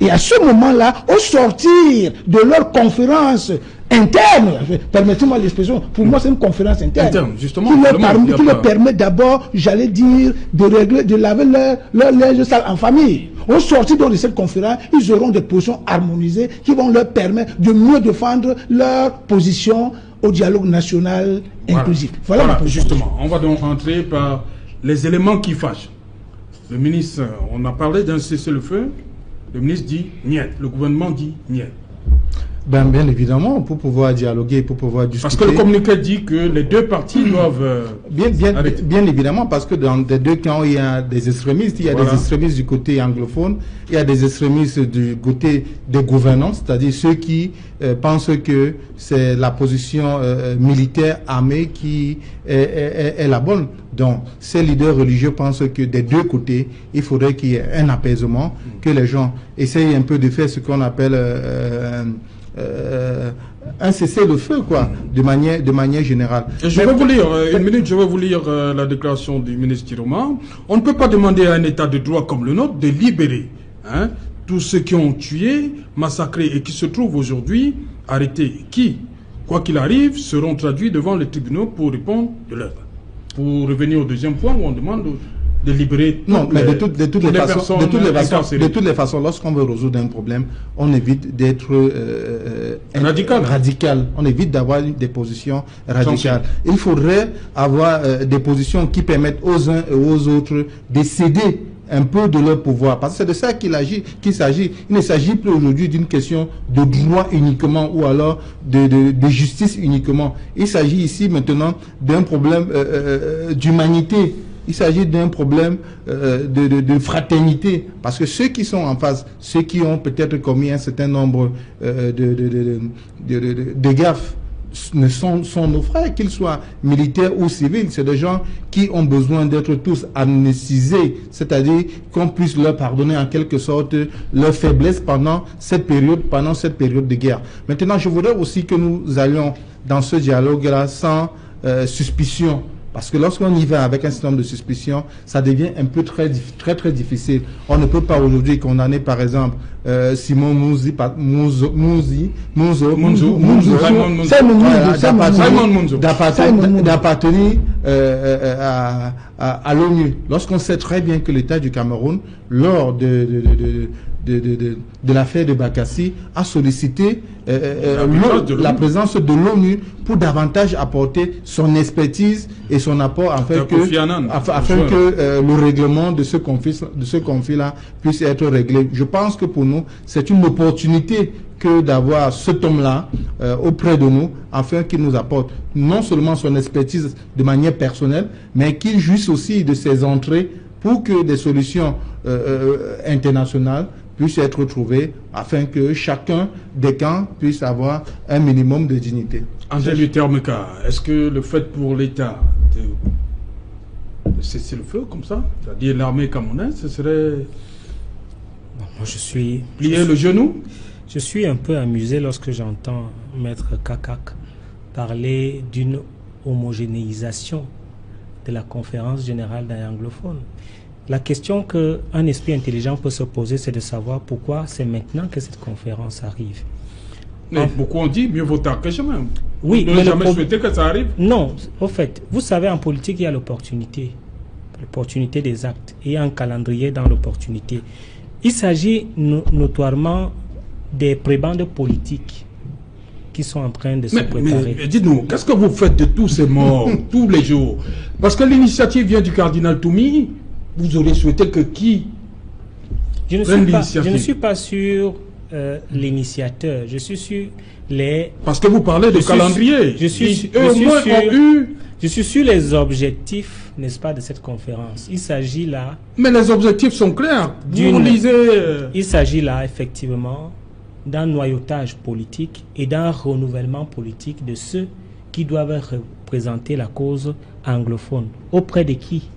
Et à ce moment-là, au sortir de leur conférence interne, permettez-moi l'expression, pour moi c'est une conférence interne, justement, qui leur permet d'abord, j'allais dire, de régler, de laver leur linge sale en famille. Au sortir de cette conférence, ils auront des positions harmonisées qui vont leur permettre de mieux défendre leur position au dialogue national inclusif. Voilà justement. On va donc rentrer par les éléments qui fâchent. Le ministre, on a parlé d'un cessez-le-feu. Le ministre dit niet. Le gouvernement dit niet. Bien évidemment, pour pouvoir dialoguer, pour pouvoir discuter. Parce que le communiqué dit que les deux parties doivent... Bien évidemment, parce que dans les deux camps, il y a des extrémistes. Il y a des extrémistes du côté anglophone, il y a des extrémistes du côté des gouvernants, c'est-à-dire ceux qui pensent que c'est la position militaire armée qui est la bonne. Donc, ces leaders religieux pensent que des deux côtés, il faudrait qu'il y ait un apaisement, que les gens essayent un peu de faire ce qu'on appelle... un cessez-le-feu, quoi, de manière générale. Et je vais vous lire, une minute, je vais vous lire la déclaration du ministre Tiroma. On ne peut pas demander à un État de droit comme le nôtre de libérer tous ceux qui ont tué, massacré et qui se trouvent aujourd'hui arrêtés, qui, quoi qu'il arrive, seront traduits devant les tribunaux pour répondre de l'œuvre. Pour revenir au deuxième point où on demande de libérer de toutes les façons, lorsqu'on veut résoudre un problème, on évite d'être radical. On évite d'avoir des positions radicales. Il faudrait avoir des positions qui permettent aux uns et aux autres de céder un peu de leur pouvoir. Parce que c'est de ça qu'il s'agit. Il ne s'agit plus aujourd'hui d'une question de droit uniquement ou alors de justice uniquement. Il s'agit ici maintenant d'un problème d'humanité. Il s'agit d'un problème de fraternité. Parce que ceux qui sont en face, ceux qui ont peut-être commis un certain nombre de gaffes, sont nos frères, qu'ils soient militaires ou civils. C'est des gens qui ont besoin d'être tous amnestisés, c'est-à-dire qu'on puisse leur pardonner en quelque sorte leur faiblesse pendant cette période de guerre. Maintenant, je voudrais aussi que nous allions dans ce dialogue-là sans suspicion. Parce que lorsqu'on y va avec un certain nombre de suspicions, ça devient un peu très difficile. On ne peut pas aujourd'hui condamner, par exemple, Simon Mouzi d'appartenir à l'ONU. Lorsqu'on sait très bien que l'État du Cameroun, lors de l'affaire de Bakassi, a sollicité la présence de l'ONU pour davantage apporter son expertise et son apport afin que le règlement de ce conflit-là puisse être réglé. Je pense que pour nous, c'est une opportunité que d'avoir cet homme-là auprès de nous, afin qu'il nous apporte non seulement son expertise de manière personnelle, mais qu'il jouisse aussi de ses entrées pour que des solutions internationales puissent être trouvées, afin que chacun des camps puisse avoir un minimum de dignité. André Lutermeka, est-ce que le fait pour l'État de cesser le feu comme ça, c'est-à-dire l'armée camerounaise, ce serait... Moi, je suis plier le genou? Je suis un peu amusé lorsque j'entends Maître Kakak parler d'une homogénéisation de la conférence générale des anglophones. La question qu'un esprit intelligent peut se poser, c'est de savoir pourquoi c'est maintenant que cette conférence arrive. Mais beaucoup ont dit mieux vaut tard que jamais. Oui, mais jamais souhaité que ça arrive. Non, au fait, vous savez, en politique, il y a l'opportunité des actes et un calendrier dans l'opportunité. Il s'agit notoirement des prébendes politiques qui sont en train de se préparer. Mais dites-nous, qu'est-ce que vous faites de tous ces morts tous les jours? Parce que l'initiative vient du cardinal Toumi. Vous aurez souhaité que qui je ne suis pas sûr l'initiateur, je suis sur les... Parce que vous parlez de calendrier. Je suis sur les objectifs, n'est-ce pas, de cette conférence. Il s'agit là... Mais les objectifs sont clairs. Vous lisez... Il s'agit là, effectivement, d'un noyautage politique et d'un renouvellement politique de ceux qui doivent représenter la cause anglophone. Auprès de qui?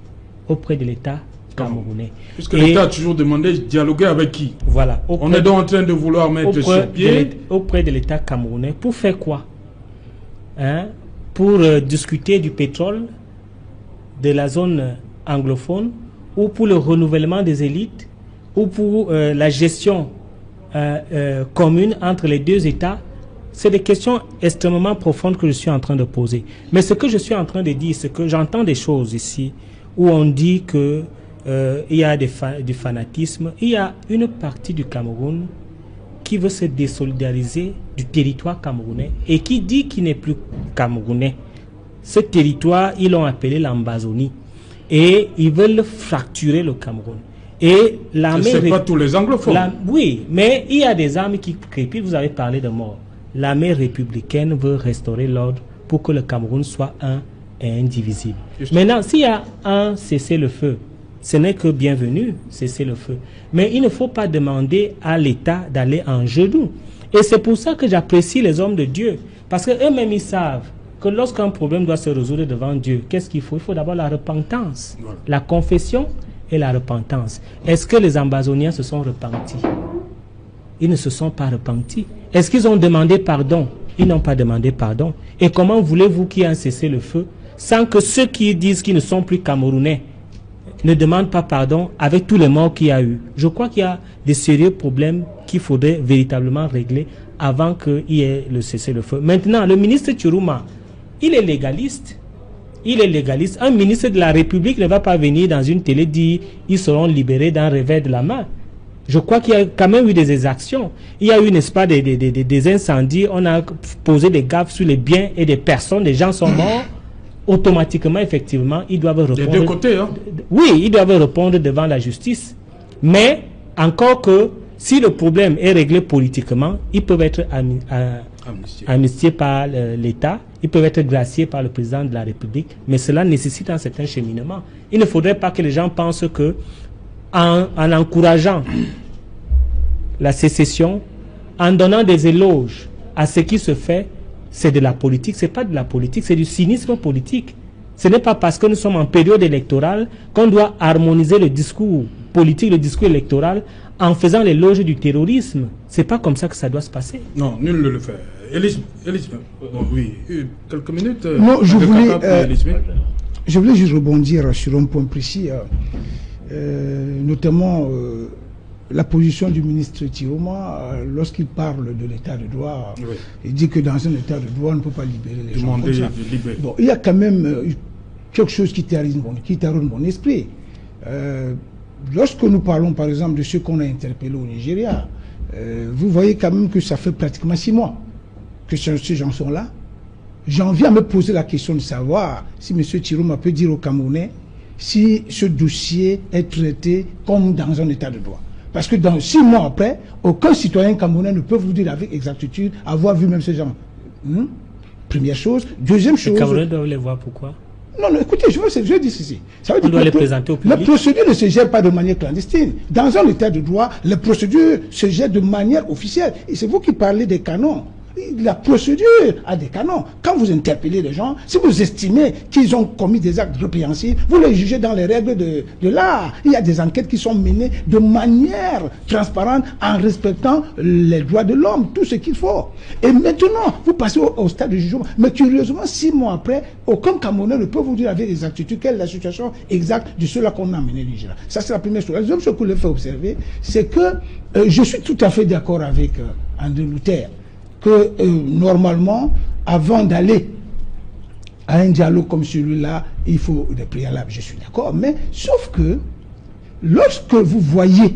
Auprès de l'État camerounais. Puisque l'État a toujours demandé de dialoguer avec qui? Voilà. On est donc en train de vouloir mettre sur pied... Auprès de l'État camerounais. Pour faire quoi? Pour discuter du pétrole de la zone anglophone, ou pour le renouvellement des élites, ou pour la gestion commune entre les deux États. C'est des questions extrêmement profondes que je suis en train de poser. Mais ce que je suis en train de dire, c'est que j'entends des choses ici où on dit que il y a du fanatisme. Il y a une partie du Cameroun qui veut se désolidariser du territoire camerounais et qui dit qu'il n'est plus camerounais. Ce territoire, ils l'ont appelé l'Ambazonie. Et ils veulent fracturer le Cameroun. Et l'armée... Ce n'est pas tous les anglophones. Oui, mais il y a des armes qui crépitent. Vous avez parlé de mort. L'armée républicaine veut restaurer l'ordre pour que le Cameroun soit un et indivisible. Maintenant, s'il y a un cessez-le-feu, ce n'est que bienvenu, cessez-le-feu. Mais il ne faut pas demander à l'État d'aller en genoux. Et c'est pour ça que j'apprécie les hommes de Dieu. Parce qu'eux-mêmes, ils savent que lorsqu'un problème doit se résoudre devant Dieu, qu'est-ce qu'il faut? Il faut d'abord la repentance, la confession et la repentance. Est-ce que les Ambazoniens se sont repentis? Ils ne se sont pas repentis. Est-ce qu'ils ont demandé pardon? Ils n'ont pas demandé pardon. Et comment voulez-vous qu'il y ait un cessez-le-feu sans que ceux qui disent qu'ils ne sont plus Camerounais ne demandent pas pardon avec tous les morts qu'il y a eu? Je crois qu'il y a des sérieux problèmes qu'il faudrait véritablement régler avant qu'il y ait le cessez-le-feu. Maintenant, le ministre Tchourouma, il est légaliste. Il est légaliste. Un ministre de la République ne va pas venir dans une télé dire ils seront libérés d'un revers de la main. Je crois qu'il y a quand même eu des exactions. Il y a eu, n'est-ce pas, des incendies. On a posé des gaffes sur les biens et des personnes. Des gens sont morts. Automatiquement, effectivement, ils doivent répondre. Des deux côtés, hein? Oui, ils doivent répondre devant la justice. Mais, encore que, si le problème est réglé politiquement, ils peuvent être amnistiés par l'État. Ils peuvent être graciés par le président de la République. Mais cela nécessite un certain cheminement. Il ne faudrait pas que les gens pensent que en encourageant la sécession, en donnant des éloges à ce qui se fait, c'est de la politique. Ce n'est pas de la politique, c'est du cynisme politique. Ce n'est pas parce que nous sommes en période électorale qu'on doit harmoniser le discours politique, le discours électoral, en faisant l'éloge du terrorisme. Ce n'est pas comme ça que ça doit se passer. Non, nul ne le fait. Elisabeth, oui, quelques minutes. Non, je voulais juste rebondir sur un point précis. Notamment la position du ministre Tchourouma lorsqu'il parle de l'état de droit. Oui. Il dit que dans un état de droit, on ne peut pas libérer les gens comme ça. Bon, il y a quand même quelque chose qui terrorise mon esprit. Lorsque nous parlons par exemple de ceux qu'on a interpellés au Nigeria, vous voyez quand même que ça fait pratiquement 6 mois que ces gens sont là. J'en viens à me poser la question de savoir si M. Tchourouma peut dire aux Camerounais si ce dossier est traité comme dans un état de droit. Parce que dans 6 mois après, aucun citoyen camerounais ne peut vous dire avec exactitude avoir vu même ces gens. Première chose. Deuxième chose... Les Camerounais doivent les voir, pourquoi? Non, écoutez, je dis ceci. Ça veut dire on doit les présenter au public. La procédure ne se gère pas de manière clandestine. Dans un état de droit, la procédure se gère de manière officielle. Et c'est vous qui parlez des canons. La procédure a des canons. Quand vous interpellez les gens, si vous estimez qu'ils ont commis des actes répréhensibles, vous les jugez dans les règles de l'art. Il y a des enquêtes qui sont menées de manière transparente en respectant les droits de l'homme, tout ce qu'il faut. Et maintenant, vous passez au stade de jugement. Mais curieusement, 6 mois après, aucun Camerounais ne peut vous dire avec exactitude quelle est la situation exacte de ceux-là qu'on a amené au Nigeria. Ça, c'est la première chose. La deuxième chose que je voulais faire observer, c'est que je suis tout à fait d'accord avec André Luther que normalement, avant d'aller à un dialogue comme celui-là, il faut des préalables, je suis d'accord, mais sauf que lorsque vous voyez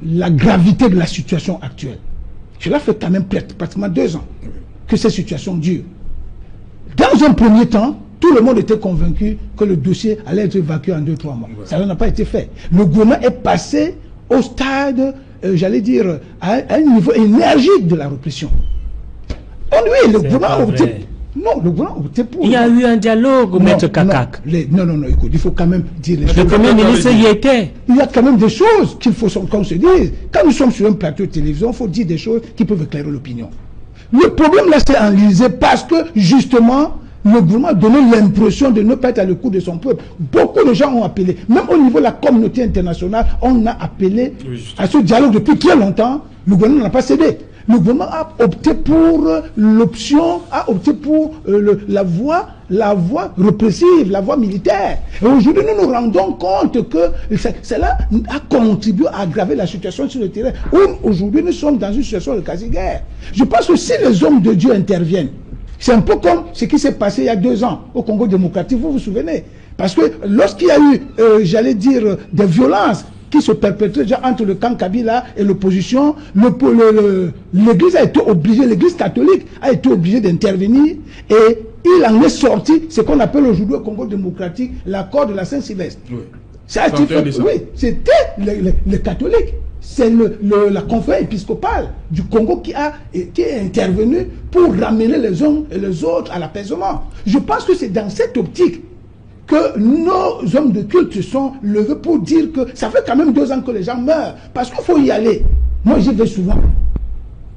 la gravité de la situation actuelle, cela fait quand même pratiquement 2 ans que cette situation dure. Dans un premier temps, tout le monde était convaincu que le dossier allait être évacué en 2-3 mois. Ça n'a pas été fait. Le gouvernement est passé au stade j'allais dire, à un niveau énergique de la répression. Oui, le gouvernement a opté. Non, le gouvernement a opté pour. Il y a eu un dialogue, Maître Kakak. Non, écoute, il faut quand même dire les choses. Le Premier ministre y était. Il y a quand même des choses qu'il faut qu'on se dise. Quand nous sommes sur un plateau de télévision, il faut dire des choses qui peuvent éclairer l'opinion. Le problème là, c'est enlisé parce que, justement, le gouvernement a donné l'impression de ne pas être à l'écoute de son peuple. Beaucoup de gens ont appelé, même au niveau de la communauté internationale, on a appelé à ce dialogue depuis très longtemps. Le gouvernement n'a pas cédé. Le gouvernement a opté pour l'option, a opté pour la voie répressive, la voie militaire. Et aujourd'hui, nous nous rendons compte que cela a contribué à aggraver la situation sur le terrain. Aujourd'hui, nous sommes dans une situation de quasi-guerre. Je pense que si les hommes de Dieu interviennent, c'est un peu comme ce qui s'est passé il y a 2 ans au Congo démocratique, vous vous souvenez? Parce que lorsqu'il y a eu, j'allais dire, des violences qui se perpétraient déjà entre le camp Kabila et l'opposition, l'Église a été obligée, l'Église catholique a été obligée d'intervenir et il en est sorti ce qu'on appelle aujourd'hui au Congo démocratique l'accord de la Saint-Sylvestre. Oui. Oui, c'était les catholiques. C'est la conférence épiscopale du Congo qui est intervenue pour ramener les uns et les autres à l'apaisement. Je pense que c'est dans cette optique que nos hommes de culte se sont levés pour dire que ça fait quand même 2 ans que les gens meurent. Parce qu'il faut y aller. Moi, j'y vais souvent.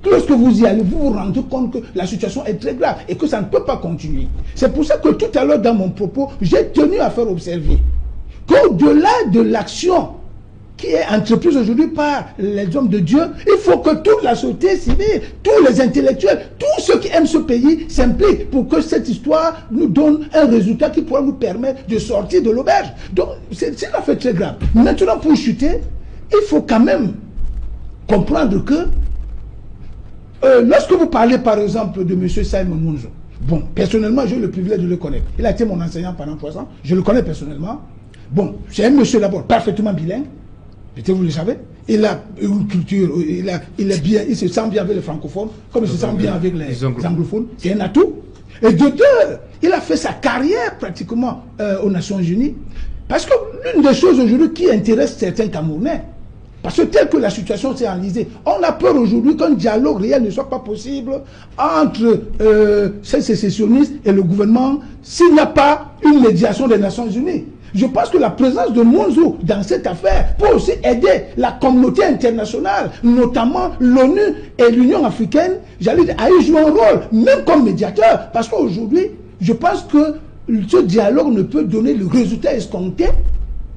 Lorsque vous y allez, vous vous rendez compte que la situation est très grave et que ça ne peut pas continuer. C'est pour ça que tout à l'heure, dans mon propos, j'ai tenu à faire observer qu'au-delà de l'action qui est entreprise aujourd'hui par les hommes de Dieu, il faut que toute la société civile, tous les intellectuels, tous ceux qui aiment ce pays s'impliquent pour que cette histoire nous donne un résultat qui pourra nous permettre de sortir de l'auberge. Donc, c'est une affaire très grave. Maintenant, pour chuter, il faut quand même comprendre que lorsque vous parlez, par exemple, de M. Simon Munzo, bon, personnellement, j'ai eu le privilège de le connaître. Il a été mon enseignant pendant 3 ans. Je le connais personnellement. Bon, c'est un monsieur d'abord parfaitement bilingue. Peut-être vous le savez, il a une culture, il se sent bien avec les francophones, comme il se sent bien avec les anglophones. C'est un atout. Et de deux, il a fait sa carrière pratiquement aux Nations Unies. Parce que l'une des choses aujourd'hui qui intéresse certains Camerounais, parce que telle que la situation s'est enlisée, on a peur aujourd'hui qu'un dialogue réel ne soit pas possible entre ces sécessionnistes et le gouvernement s'il n'y a pas une médiation des Nations Unies. Je pense que la présence de Munzo dans cette affaire peut aussi aider la communauté internationale, notamment l'ONU et l'Union africaine, j'allais dire, à y jouer un rôle, même comme médiateur. Parce qu'aujourd'hui, je pense que ce dialogue ne peut donner le résultat escompté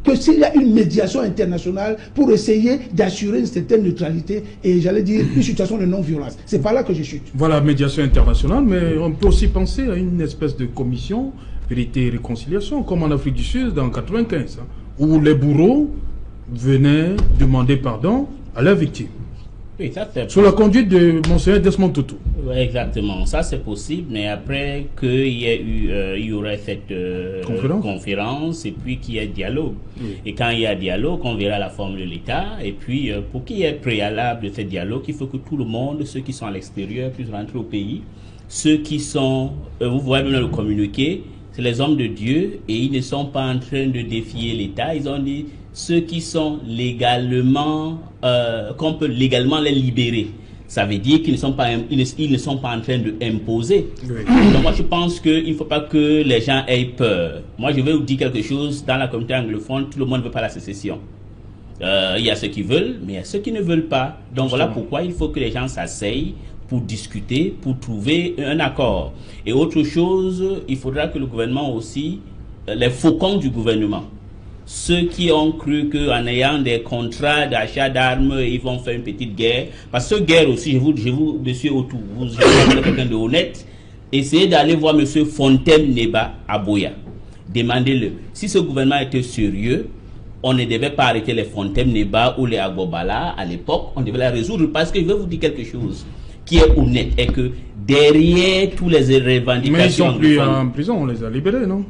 que s'il y a une médiation internationale pour essayer d'assurer une certaine neutralité et, j'allais dire, une situation de non-violence. C'est par là que je chute. Voilà, médiation internationale, mais on peut aussi penser à une espèce de commission vérité et réconciliation, comme en Afrique du Sud, dans 1995, où les bourreaux venaient demander pardon à leurs victimes. Oui, ça c'est sous la conduite de Monseigneur Desmond Tutu. Oui, exactement, ça c'est possible, mais après qu'il y ait eu, il y aurait cette conférence et puis qu'il y ait dialogue. Oui. Et quand il y a dialogue, on verra la forme de l'État. Et puis, pour qu'il y ait préalable de ce dialogue, il faut que tout le monde, ceux qui sont à l'extérieur, puissent rentrer au pays. Ceux qui sont, vous voyez bien le communiqué, c'est les hommes de Dieu et ils ne sont pas en train de défier l'État. Ils ont dit ceux qui sont légalement, qu'on peut légalement les libérer. Ça veut dire qu'ils ne sont pas, ils ne sont pas en train de imposer. Oui. Donc moi je pense qu'il ne faut pas que les gens aient peur. Moi je vais vous dire quelque chose, dans la communauté anglophone, tout le monde ne veut pas la sécession. Il y a ceux qui veulent, mais il y a ceux qui ne veulent pas. Donc voilà pourquoi il faut que les gens s'asseyent pour discuter, pour trouver un accord. Et autre chose, il faudra que le gouvernement aussi, les faucons du gouvernement, ceux qui ont cru qu'en ayant des contrats d'achat d'armes, ils vont faire une petite guerre, parce que guerre aussi, je vous monsieur autour, vous êtes quelqu'un de honnête, essayez d'aller voir monsieur Fontaine Neba à Boya. Demandez-le. Si ce gouvernement était sérieux, on ne devait pas arrêter les Fontaine Neba ou les Agbobala à l'époque, on devait la résoudre, parce que je vais vous dire quelque chose qui est honnête, et que derrière tous les revendications... Mais ils sont plus en prison, on les a libérés, non?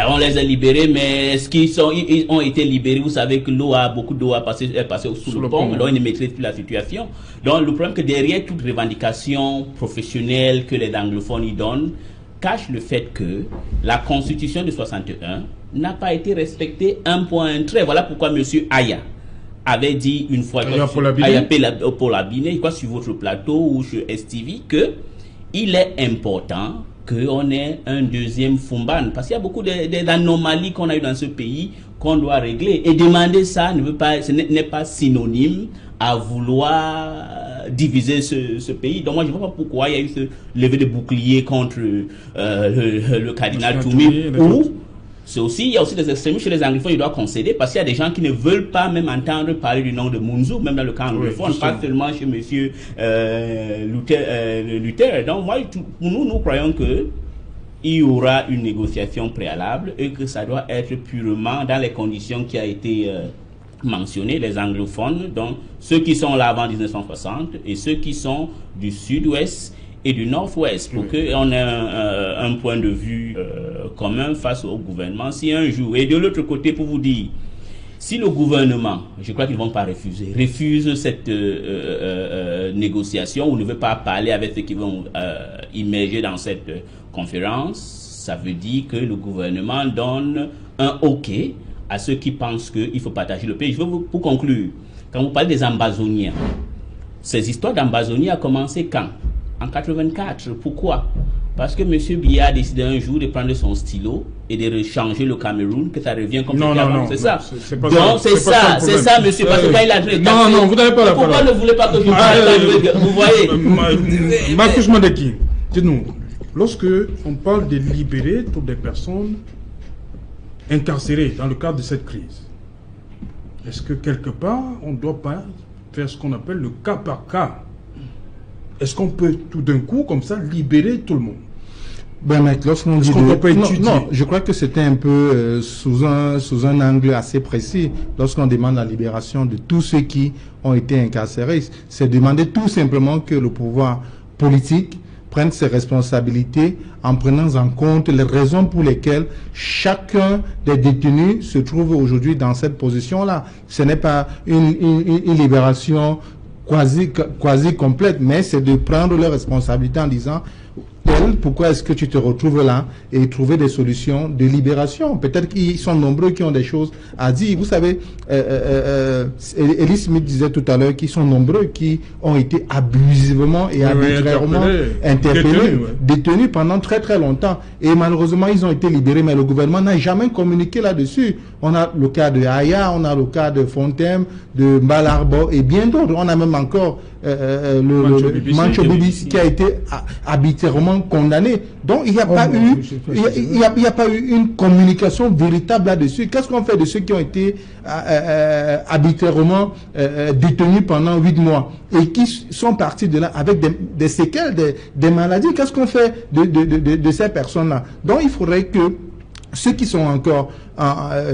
On les a libérés, mais est-ce qu'ils ils ont été libérés? Vous savez que l'eau a, beaucoup d'eau est passée sous le pont, alors ils ne maîtrisent plus la situation. Donc le problème que derrière toute revendication professionnelle que les anglophones y donnent, cache le fait que la constitution de 61 n'a pas été respectée un point, un trait. Voilà pourquoi M. Aya avait dit une fois pour l'abiner, je crois sur votre plateau ou sur STV, que il est important qu'on ait un deuxième Fumban, parce qu'il y a beaucoup d'anomalies qu'on a eu dans ce pays qu'on doit régler. Et demander ça n'est pas synonyme à vouloir diviser ce pays. Donc moi je ne vois pas pourquoi il y a eu ce lever de bouclier contre le cardinal Toumi. Il y a aussi des extrémistes chez les anglophones, ils doivent concéder, parce qu'il y a des gens qui ne veulent pas même entendre parler du nom de Munzu, même dans le camp anglophone, pas seulement chez monsieur Luther. Donc moi, nous croyons que il y aura une négociation préalable et que ça doit être purement dans les conditions qui a été mentionnées, les anglophones, donc ceux qui sont là avant 1960 et ceux qui sont du sud-ouest et du nord-ouest, pour qu'on ait un point de vue commun face au gouvernement. Si un jour, et de l'autre côté, pour vous dire, si le gouvernement, je crois qu'ils ne vont pas refuse cette négociation ou ne veut pas parler avec ceux qui vont immerger dans cette conférence, ça veut dire que le gouvernement donne un OK à ceux qui pensent qu'il faut partager le pays. Je veux pour conclure, quand vous parlez des ambazoniens, ces histoires d'ambazoniens a commencé quand? En 84. Pourquoi? Parce que M. Biya a décidé un jour de prendre son stylo et de changer le Cameroun, que ça revient comme c'était avant. C'est ça. Donc c'est ça, monsieur. Parce que quand il a traité. Non, vous n'avez pas la parole. Pourquoi ne voulez pas que je parle? Vous voyez. Marcus Mandeki, dites-nous, lorsque on parle de libérer toutes les personnes incarcérées dans le cadre de cette crise, est-ce que quelque part on ne doit pas faire ce qu'on appelle le cas par cas? Est-ce qu'on peut tout d'un coup, comme ça, libérer tout le monde? Ben, mec, lorsqu'on dit non, je crois que c'était un peu sous un angle assez précis. Lorsqu'on demande la libération de tous ceux qui ont été incarcérés, c'est demander tout simplement que le pouvoir politique prenne ses responsabilités en prenant en compte les raisons pour lesquelles chacun des détenus se trouve aujourd'hui dans cette position-là. Ce n'est pas une libération quasi complète, mais c'est de prendre leurs responsabilités en disant pourquoi est-ce que tu te retrouves là et trouver des solutions de libération. Peut-être qu'ils sont nombreux qui ont des choses à dire. Vous savez, Elie Smith disait tout à l'heure qu'ils sont nombreux qui ont été abusivement et arbitrairement interpellés, détenus pendant très très longtemps. Et malheureusement, ils ont été libérés, mais le gouvernement n'a jamais communiqué là-dessus. On a le cas de Aya, on a le cas de Fontem, de Malarbo et bien d'autres. On a même encore le Mancho BBC qui a été arbitrairement condamné. Donc il n'y a pas eu, il y a pas eu une communication véritable là-dessus. Qu'est-ce qu'on fait de ceux qui ont été arbitrairement détenus pendant 8 mois et qui sont partis de là avec des séquelles, des maladies? Qu'est-ce qu'on fait de ces personnes-là? Donc il faudrait que ceux qui sont encore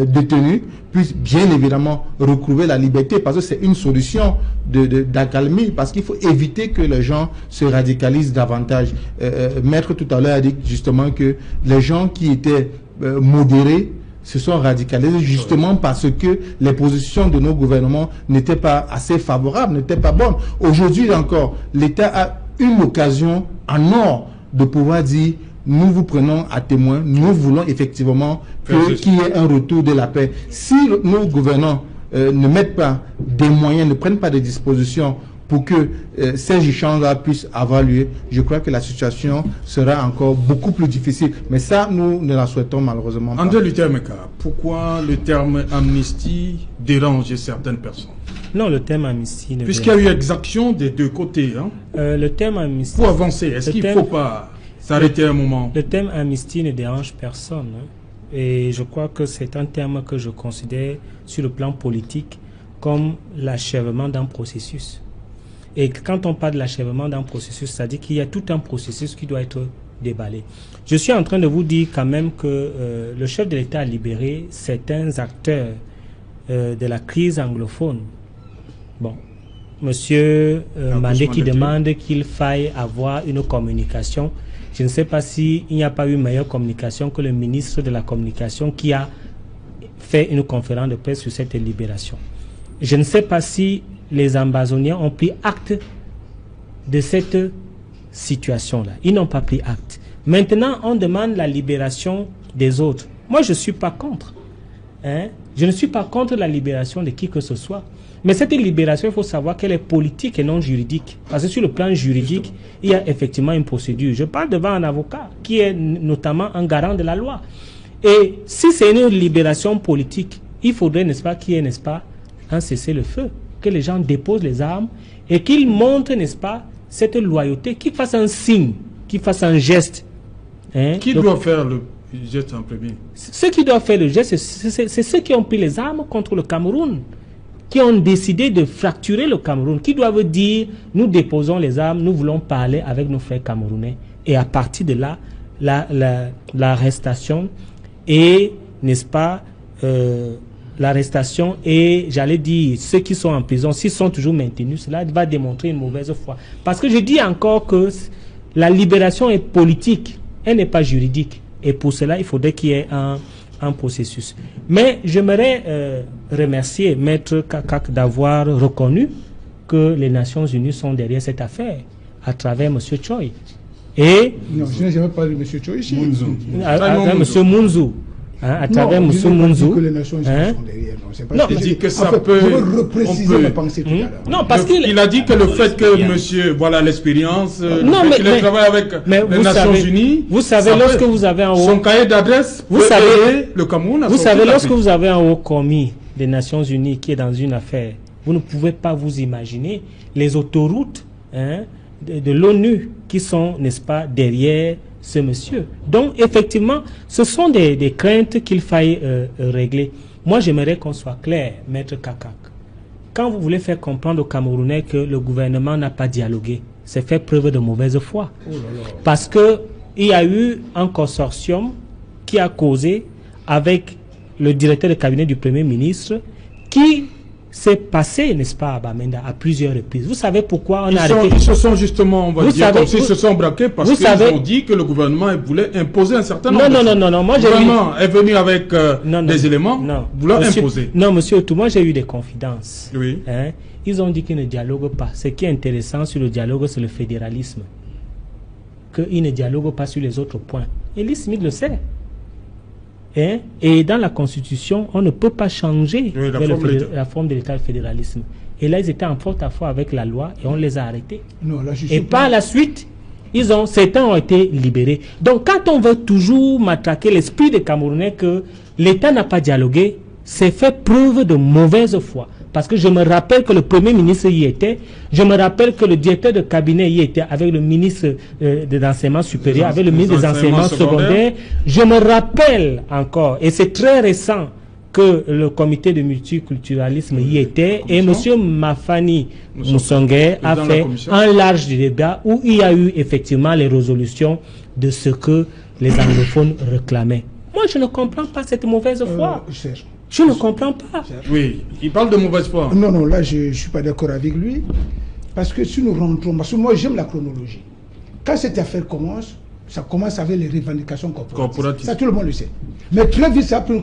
détenus puissent bien évidemment retrouver la liberté, parce que c'est une solution d'accalmie, parce qu'il faut éviter que les gens se radicalisent davantage. Maître tout à l'heure a dit justement que les gens qui étaient modérés se sont radicalisés justement parce que les positions de nos gouvernements n'étaient pas assez favorables, n'étaient pas bonnes. Aujourd'hui encore, l'État a une occasion en or de pouvoir dire: nous vous prenons à témoin, nous voulons effectivement qu'il y ait un retour de la paix. Si nos gouvernants ne mettent pas des moyens, ne prennent pas des dispositions pour que ces échanges-là puissent avoir lieu, je crois que la situation sera encore beaucoup plus difficile. Mais ça, nous ne la souhaitons malheureusement pas. André Luther Meka, pourquoi le terme amnistie dérange certaines personnes? Non, le terme amnistie... Puisqu'il y a eu exaction des deux côtés. Hein? Le terme amnistie... Pour avancer, est-ce qu'il ne faut pas s'arrêter un moment? Le terme amnistie ne dérange personne. Hein? Et je crois que c'est un terme que je considère sur le plan politique comme l'achèvement d'un processus. Et quand on parle de l'achèvement d'un processus, ça dit qu'il y a tout un processus qui doit être déballé. Je suis en train de vous dire quand même que le chef de l'État a libéré certains acteurs de la crise anglophone. Bon, monsieur Mandeki demande qu'il faille avoir une communication. Je ne sais pas s'il n'y a pas eu meilleure communication que le ministre de la Communication qui a fait une conférence de presse sur cette libération. Je ne sais pas si les Ambazoniens ont pris acte de cette situation-là. Ils n'ont pas pris acte. Maintenant, on demande la libération des autres. Moi, je ne suis pas contre. hein, je ne suis pas contre la libération de qui que ce soit. Mais cette libération, il faut savoir qu'elle est politique et non juridique. Parce que sur le plan juridique, il y a effectivement une procédure. Je parle devant un avocat qui est notamment un garant de la loi. Et si c'est une libération politique, il faudrait, n'est-ce pas, qu'il y ait, n'est-ce pas, un cessez-le-feu, que les gens déposent les armes et qu'ils montrent, n'est-ce pas, cette loyauté, qu'ils fassent un signe, qu'ils fassent un geste. Hein? Qui doit faire le geste en premier? Ceux qui doivent faire le geste, c'est ceux qui ont pris les armes contre le Cameroun, qui ont décidé de fracturer le Cameroun, qui doivent dire, nous déposons les armes, nous voulons parler avec nos frères camerounais. Et à partir de là, l'arrestation et, n'est-ce pas, l'arrestation et, j'allais dire, ceux qui sont en prison, s'ils sont toujours maintenus, cela va démontrer une mauvaise foi. Parce que je dis encore que la libération est politique, elle n'est pas juridique. Et pour cela, il faudrait qu'il y ait un processus. Mais j'aimerais remercier Maître Kakak d'avoir reconnu que les Nations Unies sont derrière cette affaire, à travers M. Choi. Et non, je n'ai jamais parlé de M. Choi ici. À travers M. Mounzou. Hein, à travers M. Mounzou. Que les Nations Unies sont derrière. Non, c'est pas non, il dit que ça peut. Je veux repréciser ma pensée tout à l'heure. Non, parce qu'il a dit que le fait que monsieur, voilà l'expérience, qu'il a travaillé avec les Nations Unies. Vous savez, lorsque vous avez un haut. Son cahier d'adresse, vous savez, le Cameroun. Vous savez, lorsque vous avez un haut commis des Nations Unies qui est dans une affaire, vous ne pouvez pas vous imaginer les autoroutes, hein, de l'ONU qui sont, n'est-ce pas, derrière ce monsieur. Donc, effectivement, ce sont des craintes qu'il faille régler. Moi, j'aimerais qu'on soit clair, Maître Kakak. Quand vous voulez faire comprendre aux Camerounais que le gouvernement n'a pas dialogué, c'est faire preuve de mauvaise foi. Parce que il y a eu un consortium qui a causé avec le directeur de cabinet du Premier ministre qui s'est passé, n'est-ce pas, à Bamenda, à plusieurs reprises. Vous savez pourquoi on a arrêté... Ils se sont justement, on va dire, comme s'ils se sont braqués parce qu'ils ont dit que le gouvernement voulait imposer un certain nombre de choses. Non. Moi, le gouvernement est venu avec des éléments voulant imposer. Non, monsieur Outou, moi j'ai eu des confidences. Oui. Hein? Ils ont dit qu'ils ne dialoguent pas. Ce qui est intéressant sur le dialogue, c'est le fédéralisme. Qu'ils ne dialoguent pas sur les autres points. Et Lee Smith le sait. Hein? Et dans la Constitution, on ne peut pas changer la forme de l'État, le fédéralisme. Et là, ils étaient en porte-à-faux avec la loi et on les a arrêtés. Non, là, et par la suite, certains ont été libérés. Donc, quand on veut toujours matraquer l'esprit des Camerounais que l'État n'a pas dialogué, c'est fait preuve de mauvaise foi. Parce que je me rappelle que le Premier ministre y était, je me rappelle que le directeur de cabinet y était avec le ministre de l'enseignement supérieur, avec le ministre des enseignements secondaires. Je me rappelle encore, et c'est très récent, que le comité de multiculturalisme y était, et M. Mafani Moussonguer a fait un large débat où il y a eu effectivement les résolutions de ce que les anglophones réclamaient. Moi, je ne comprends pas cette mauvaise foi. Je ne comprends pas. Oui, il parle de mauvaise foi. Non, là, je ne suis pas d'accord avec lui. Parce que si nous rentrons... Parce que moi, j'aime la chronologie. Quand cette affaire commence, ça commence avec les revendications corporatistes. Ça, tout le monde le sait. Mais très vite, ça a pris une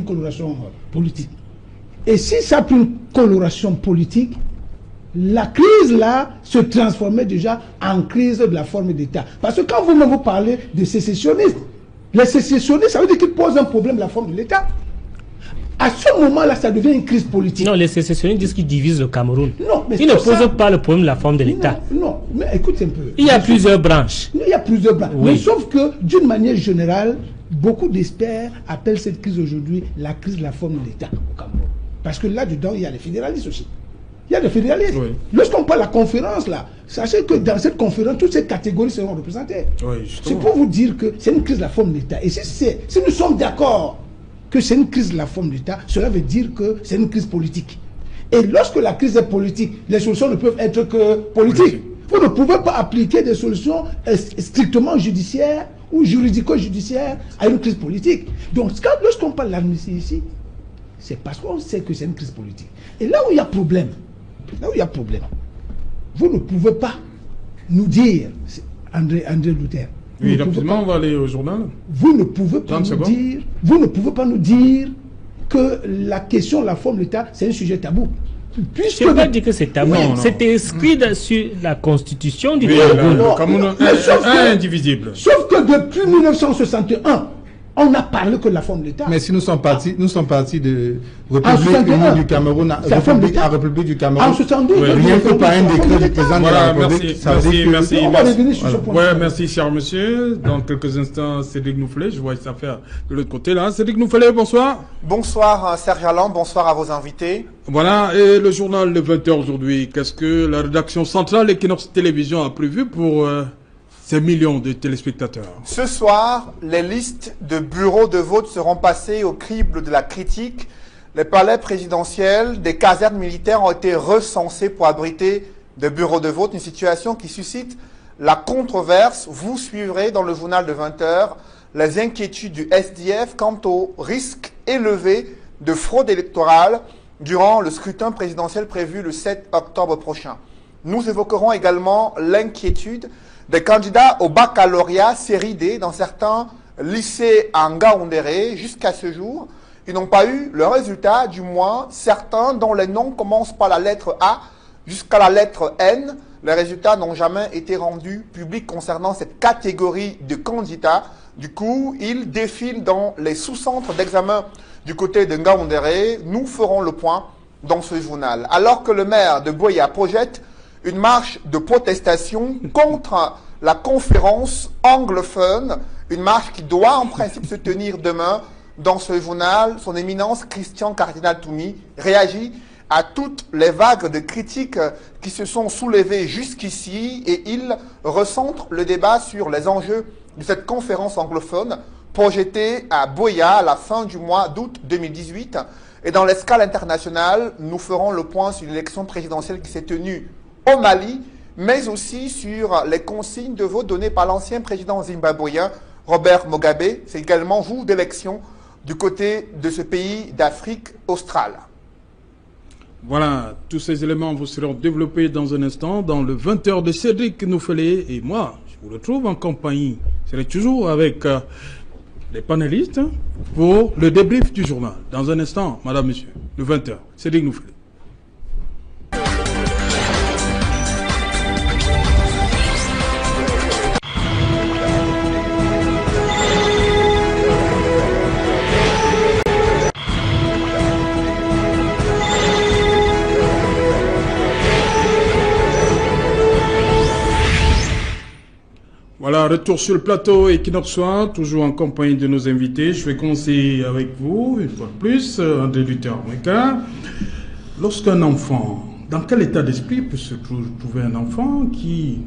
coloration politique. Et si ça a pris une coloration politique, la crise, là, se transformait déjà en crise de la forme d'État. Parce que quand vous-même vous parlez de sécessionnistes, les sécessionnistes, ça veut dire qu'ils posent un problème de la forme de l'État. À ce moment-là, ça devient une crise politique. Non, les sécessionnistes disent qu'ils divisent le Cameroun. Non, mais ils ne posent pas le problème de la forme de l'État. Non, mais écoute un peu. Il y a plusieurs branches. Il y a plusieurs branches. Oui. Mais sauf que, d'une manière générale, beaucoup d'experts appellent cette crise aujourd'hui la crise de la forme de l'État au Cameroun. Parce que là-dedans, il y a les fédéralistes aussi. Il y a des fédéralistes. Oui. Lorsqu'on parle de la conférence, là, sachez que dans cette conférence, toutes ces catégories seront représentées. Oui, c'est pour vous dire que c'est une crise de la forme de l'État. Et si nous sommes d'accord que c'est une crise de la forme d'État, cela veut dire que c'est une crise politique. Et lorsque la crise est politique, les solutions ne peuvent être que politiques. Vous ne pouvez pas appliquer des solutions strictement judiciaires ou juridico-judiciaires à une crise politique. Donc, lorsqu'on parle d'amnistie ici, c'est parce qu'on sait que c'est une crise politique. Et là où il y a problème, vous ne pouvez pas nous dire, André Luther, oui, rapidement, on va aller au journal. Vous ne pouvez pas nous dire que la question de la forme de l'État, c'est un sujet tabou. Je ne peux pas dire que c'est tabou. C'était inscrit sur la constitution du Cameroun. Cameroun est indivisible. Sauf que depuis 1961, On n'a parlé que de la forme d'État. Mais si nous sommes partis de République unie du Cameroun à République du Cameroun, rien que par un décret du président de la République, merci. On va revenir sur ce point. Ouais, merci, cher monsieur. Dans quelques instants, Cédric Noufelet, je vois ça faire de l'autre côté là. Cédric Noufelet, bonsoir. Bonsoir Serge Allan, bonsoir à vos invités. Voilà, et le journal de 20h aujourd'hui, qu'est-ce que la rédaction centrale Equinox Télévision a prévu pour ces millions de téléspectateurs? Ce soir, les listes de bureaux de vote seront passées au crible de la critique. Les palais présidentiels des casernes militaires ont été recensés pour abriter des bureaux de vote, une situation qui suscite la controverse. Vous suivrez dans le journal de 20h les inquiétudes du SDF quant au risque élevé de fraude électorale durant le scrutin présidentiel prévu le 7 octobre prochain. Nous évoquerons également l'inquiétude des candidats au baccalauréat série D dans certains lycées à Ngaoundéré. Jusqu'à ce jour, ils n'ont pas eu le résultat, du moins certains dont les noms commencent par la lettre A jusqu'à la lettre N. Les résultats n'ont jamais été rendus publics concernant cette catégorie de candidats. Du coup, ils défilent dans les sous-centres d'examen du côté de Ngaoundéré. Nous ferons le point dans ce journal. Alors que le maire de Boya projette une marche de protestation contre la conférence anglophone, une marche qui doit en principe se tenir demain. Dans ce journal, son éminence Christian Cardinal Toumi réagit à toutes les vagues de critiques qui se sont soulevées jusqu'ici et il recentre le débat sur les enjeux de cette conférence anglophone projetée à Boya à la fin du mois d'août 2018. Et dans l'escale internationale, nous ferons le point sur l'élection présidentielle qui s'est tenue au Mali, mais aussi sur les consignes de vote données par l'ancien président zimbabwéen Robert Mugabe. C'est également jour d'élection du côté de ce pays d'Afrique australe. Voilà, tous ces éléments vous seront développés dans un instant dans le 20h de Cédric Noufelet. Et moi, je vous retrouve en compagnie, je serai toujours avec les panélistes pour le débrief du journal. Dans un instant, madame, monsieur, le 20h, Cédric Noufelet. Voilà, retour sur le plateau Equinox Soir, toujours en compagnie de nos invités. Je vais commencer avec vous, une fois de plus, André Luther-Mweka. Lorsqu'un enfant, dans quel état d'esprit peut se trouver un enfant qui,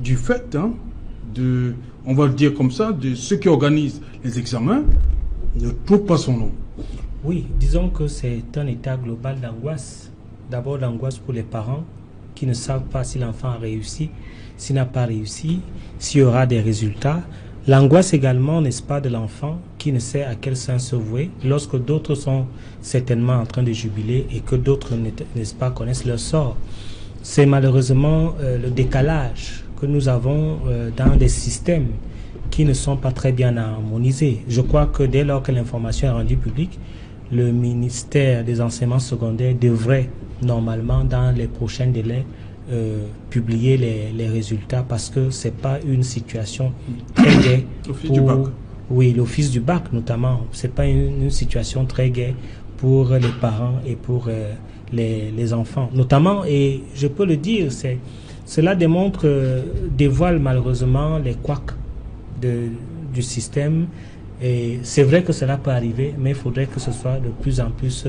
du fait de, on va le dire comme ça, de ceux qui organisent les examens, ne trouve pas son nom? Oui, disons que c'est un état global d'angoisse. D'abord l'angoisse pour les parents qui ne savent pas si l'enfant a réussi, s'il n'a pas réussi, s'il y aura des résultats. L'angoisse également, n'est-ce pas, de l'enfant qui ne sait à quel sens se vouer lorsque d'autres sont certainement en train de jubiler et que d'autres, n'est-ce pas, connaissent leur sort. C'est malheureusement le décalage que nous avons dans des systèmes qui ne sont pas très bien harmonisés. Je crois que dès lors que l'information est rendue publique, le ministère des enseignements secondaires devrait normalement dans les prochains délais publier les résultats parce que c'est pas une situation très gaie pour l'office du bac notamment. C'est pas une situation très gaie pour les parents et pour les enfants notamment, et je peux le dire, cela dévoile malheureusement les couacs du système. Et c'est vrai que cela peut arriver, mais il faudrait que ce soit de plus en plus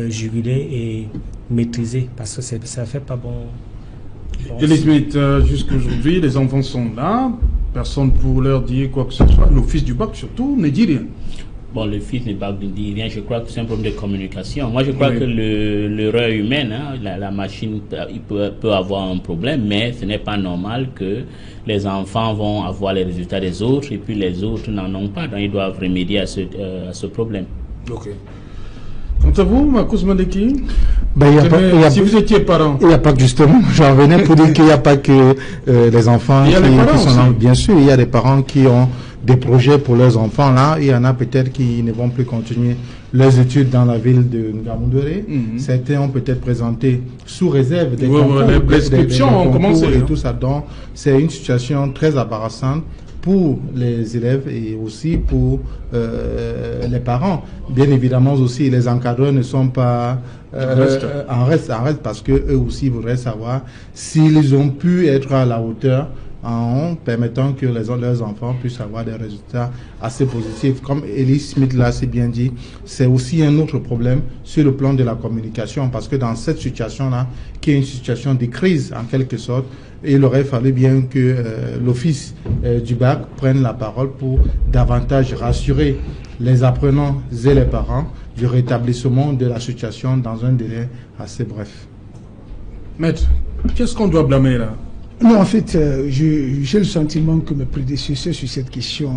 jugulé et maîtrisé, parce que ça ne fait pas bon. Elisabeth, jusqu'aujourd'hui, les enfants sont là, personne pour leur dire quoi que ce soit. L'office du bac surtout ne dit rien. Bon, le fils du bac ne dit rien, je crois que c'est un problème de communication. Moi, je crois que l'erreur humaine, la machine il peut avoir un problème, mais ce n'est pas normal que les enfants vont avoir les résultats des autres et puis les autres n'en ont pas. Donc, ils doivent remédier à ce problème. Ok. Quant à vous, Marcus Mandeki, si vous étiez parent. Il n'y a pas que, justement, j'en venais pour dire qu'il n'y a pas que les enfants qui sont là. Bien sûr, il y a des parents qui ont des projets pour leurs enfants là. Il y en a peut-être qui ne vont plus continuer leurs études dans la ville de Ngaoundéré. Certains ont peut-être présenté sous réserve des concours, les prescriptions ont commencé et tout ça. Donc, c'est une situation très embarrassante pour les élèves et aussi pour les parents. Bien évidemment aussi, les encadreurs ne sont pas en reste parce que eux aussi voudraient savoir s'ils ont pu être à la hauteur en permettant que leurs enfants puissent avoir des résultats assez positifs. Comme Elie Smith l'a assez bien dit, c'est aussi un autre problème sur le plan de la communication, parce que dans cette situation-là, qui est une situation de crise en quelque sorte, il aurait fallu bien que l'office du bac prenne la parole pour davantage rassurer les apprenants et les parents du rétablissement de la situation dans un délai assez bref. Maître, qu'est-ce qu'on doit blâmer là? Non, en fait, j'ai le sentiment que mes prédécesseurs sur cette question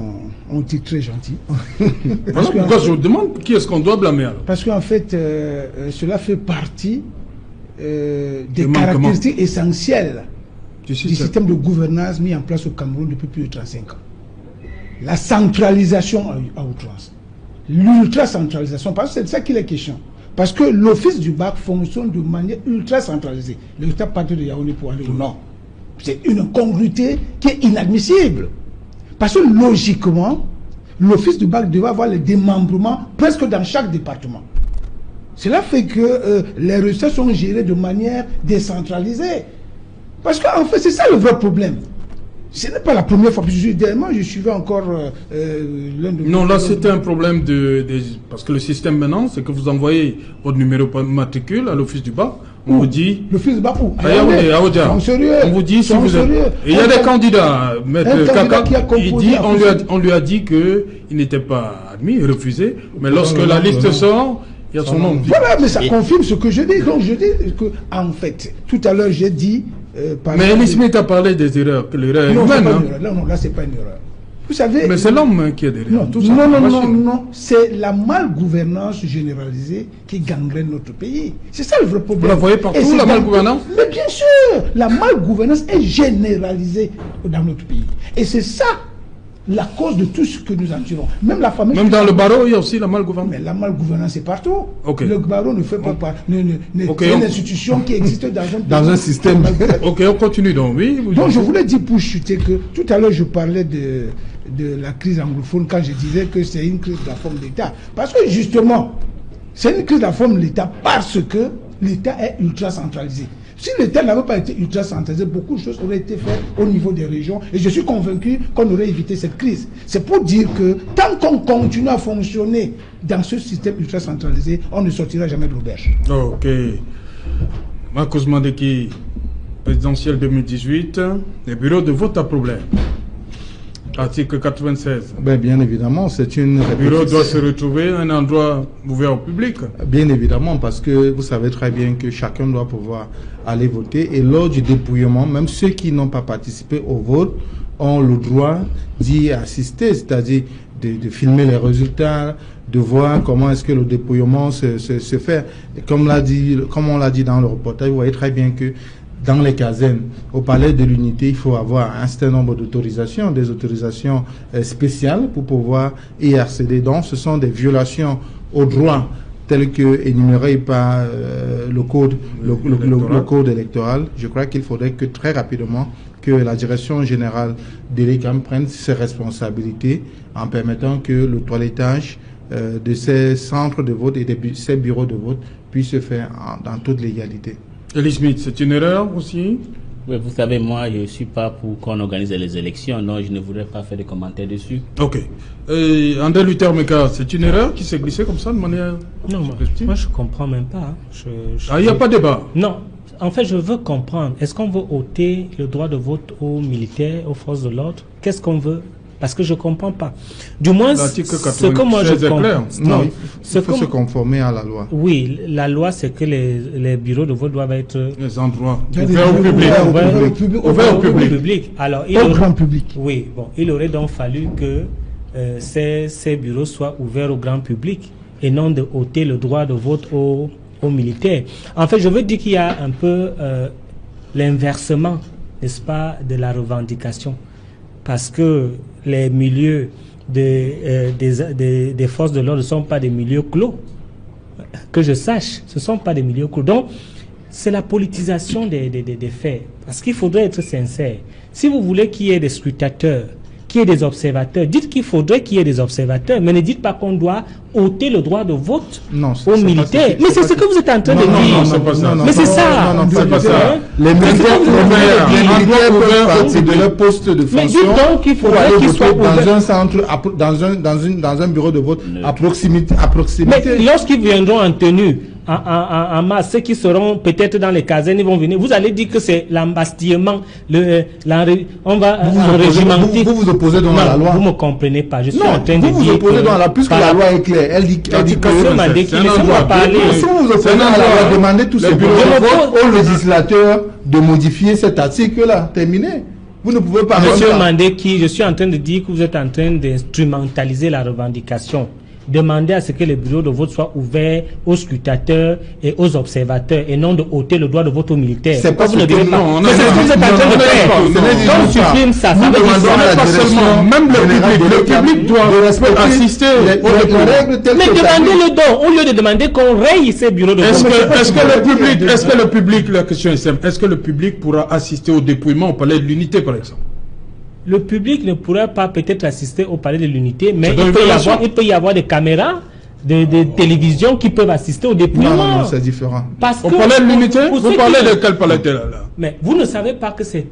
ont été très gentils. Pourquoi je vous demande qui est-ce qu'on doit blâmer alors? Parce qu'en fait, cela fait partie des caractéristiques essentielles du système de gouvernance mis en place au Cameroun depuis plus de 35 ans. La centralisation à outrance. L'ultra-centralisation, parce que c'est de ça qu'il est question. Parce que l'office du bac fonctionne de manière ultra-centralisée. L'État partait de Yaoundé pour aller au nord. C'est une incongruité qui est inadmissible. Parce que logiquement, l'office du bac devait avoir le démembrement presque dans chaque département. Cela fait que les résultats sont gérés de manière décentralisée. Parce qu'en fait, c'est ça le vrai problème. Ce n'est pas la première fois. Dernièrement, je suivais encore l'un de... Non, là, c'était un problème parce que le système maintenant, c'est que vous envoyez votre numéro matricule à l'office du bac. On vous dit... L'office du bac où? On vous dit si vous êtes... Et il y a des candidats. Maître Kaka, on lui a dit qu'il n'était pas admis, refusé. Mais lorsque la liste sort, il y a son nom. Voilà, mais ça confirme ce que je dis. Donc je dis que, en fait, tout à l'heure, j'ai dit... mais Elie Smith a parlé des erreurs, que l'erreur humaine. Non, là, c'est pas une erreur. Vous savez... Mais c'est l'homme qui est derrière. Non. C'est la malgouvernance généralisée qui gangrène notre pays. C'est ça le vrai problème. Vous la voyez partout, la malgouvernance? Mais bien sûr, la malgouvernance est généralisée dans notre pays. Et c'est ça la cause de tout ce que nous en tirons. Même la famille... Même dans le barreau, il y a aussi la malgouvernance. Mais la malgouvernance est partout. Okay. Le barreau ne fait pas partie d'une institution qui existe dans un système. Ok, on continue donc. Oui. Donc je voulais dire pour chuter que tout à l'heure je parlais de la crise anglophone quand je disais que c'est une crise de la forme d'État. Parce que justement, c'est une crise de la forme de l'État parce que l'État est ultra centralisé. Si l'État n'avait pas été ultra centralisé, beaucoup de choses auraient été faites au niveau des régions. Et je suis convaincu qu'on aurait évité cette crise. C'est pour dire que tant qu'on continue à fonctionner dans ce système ultra centralisé, on ne sortira jamais de l'auberge. Ok. Marcos Mandeki, présidentielle 2018, les bureaux de vote à problème. Article 96. Bien évidemment, c'est une... Le bureau doit se retrouver un endroit ouvert au public. Bien évidemment, parce que vous savez très bien que chacun doit pouvoir aller voter. Et lors du dépouillement, même ceux qui n'ont pas participé au vote ont le droit d'y assister, c'est-à-dire de filmer les résultats, de voir comment est-ce que le dépouillement se fait. Et comme on l'a dit dans le reportage, vous voyez très bien que dans les casernes, au palais de l'unité, il faut avoir un certain nombre d'autorisations, des autorisations spéciales pour pouvoir y accéder. Donc, ce sont des violations aux droits tels que énumérés par le code électoral. Je crois qu'il faudrait que très rapidement que la direction générale de l'ECAM prenne ses responsabilités en permettant que le toilettage de ces centres de vote et de ces bureaux de vote puisse se faire dans toute légalité. Elie Smith, c'est une erreur aussi? Oui, vous savez, moi, je ne suis pas pour qu'on organise les élections, donc je ne voudrais pas faire de commentaires dessus. Ok. André Luther Meka, c'est une erreur qui s'est glissée comme ça de manière... Non, moi je ne comprends même pas. Il n'y a pas de débat? Non. En fait, je veux comprendre. Est-ce qu'on veut ôter le droit de vote aux militaires, aux forces de l'ordre? Qu'est-ce qu'on veut? Parce que je ne comprends pas. Du moins, ce que moi je comprends. Non, il faut se conformer à la loi. Oui, la loi, c'est que les bureaux de vote doivent être... Les endroits ouverts au public. Ouverts au public. Alors, au grand public. Oui, bon, il aurait donc fallu que ces bureaux soient ouverts au grand public et non de ôter le droit de vote aux militaires. En fait, je veux dire qu'il y a un peu l'inversement, n'est-ce pas, de la revendication. Parce que les milieux des forces de l'ordre ne sont pas des milieux clos. Que je sache, ce ne sont pas des milieux clos. Donc, c'est la politisation des faits. Parce qu'il faudrait être sincère. Si vous voulez qu'il y ait des scrutateurs qu'il y ait des observateurs. Dites qu'il faudrait qu'il y ait des observateurs, mais ne dites pas qu'on doit ôter le droit de vote aux militaires. Mais c'est ce que vous êtes en train de dire. Non, c'est pas ça. Mais c'est ça. Non, c'est pas ça. Les militaires peuvent partir de leur poste de fonction donc qu'il faut aller voter dans un centre, dans un bureau de vote à proximité. Mais lorsqu'ils viendront en tenue, en masse, ceux qui seront peut-être dans les casernes, ils vont venir. Vous allez dire que c'est l'embastillement, on va enrégimenter. Vous opposez donc à la loi. Vous me comprenez pas. Je suis en train de dire. Vous vous opposez donc à la loi, puisque la loi est claire. Elle dit que laissez-moi parler. Si vous vous opposez à la loi, demandez tous ces bureaux de vote aux législateurs de modifier cet article-là. Terminé. Vous ne pouvez pas. Monsieur Mandeki, je suis en train de dire que vous êtes en train d'instrumentaliser la revendication. Demandez à ce que les bureaux de vote soient ouverts aux scrutateurs et aux observateurs et non de ôter le droit de vote aux militaires. C'est pas vous ne devez pas. Non, C'est ce que vous êtes en train de faire. Quand on supprime ça, ça veut dire pas seulement. Même le public doit assister aux règles. Mais demandez le don au lieu de demander qu'on raye ces bureaux de vote. Est-ce que le public, la question est simple, est-ce que le public pourra assister au dépouillement au palais de l'unité, par exemple? Le public ne pourra pas peut-être assister au palais de l'unité, mais il peut y avoir des caméras de télévision qui peuvent assister au dépouillement. Non, c'est différent. Parce au que palais de l'unité, vous parlez de quel palais là? Mais vous ne savez pas que c'est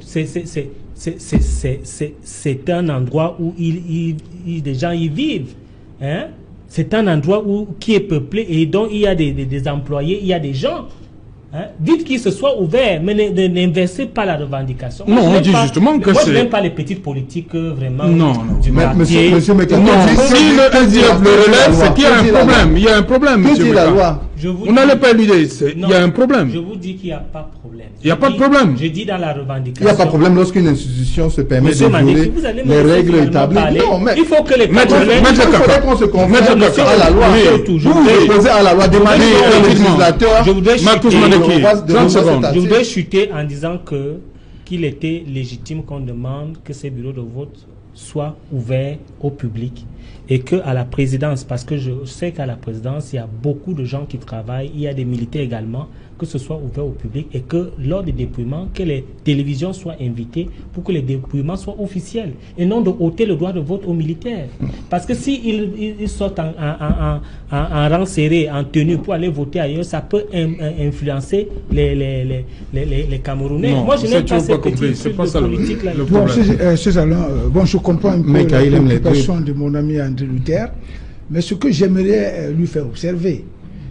un endroit où des gens y vivent. Hein? C'est un endroit qui est peuplé et dont il y a des employés, il y a des gens. Hein? Dites qu'il se soit ouvert, mais n'inversez pas la revendication. Non, on dit justement que c'est... Moi, je n'aime pas les petites politiques vraiment. Non. Monsieur Meka, si le SDF le relève, c'est qu'il y a un problème. Il y a un problème, monsieur Meka. la loi? Vous n'allez pas l'idée, il y a un problème. Je vous dis qu'il n'y a pas de problème. Il n'y a pas de problème. Je dis dans la revendication. Il n'y a pas de problème lorsqu'une institution se permet de violer les règles établies. Non, mais il faut que les il faudrait qu'on se conforme à la loi. Vous vous opposez à la loi. Demandez aux législateurs. Je voudrais chuter en disant qu'il était légitime qu'on demande que ces bureaux de vote soient ouverts au public et que à la présidence, parce que je sais qu'à la présidence il y a beaucoup de gens qui travaillent, il y a des militaires également, que ce soit ouvert au public et que lors des dépouillements, que les télévisions soient invitées pour que les dépouillements soient officiels et non de ôter le droit de vote aux militaires. Parce que s'ils sortent en rang serré, en tenue pour aller voter ailleurs, ça peut influencer les Camerounais. Non, moi, je n'aime pas ces petites politiques-là. Bon, je comprends un peu la préoccupation de mon ami André Luther, mais ce que j'aimerais lui faire observer,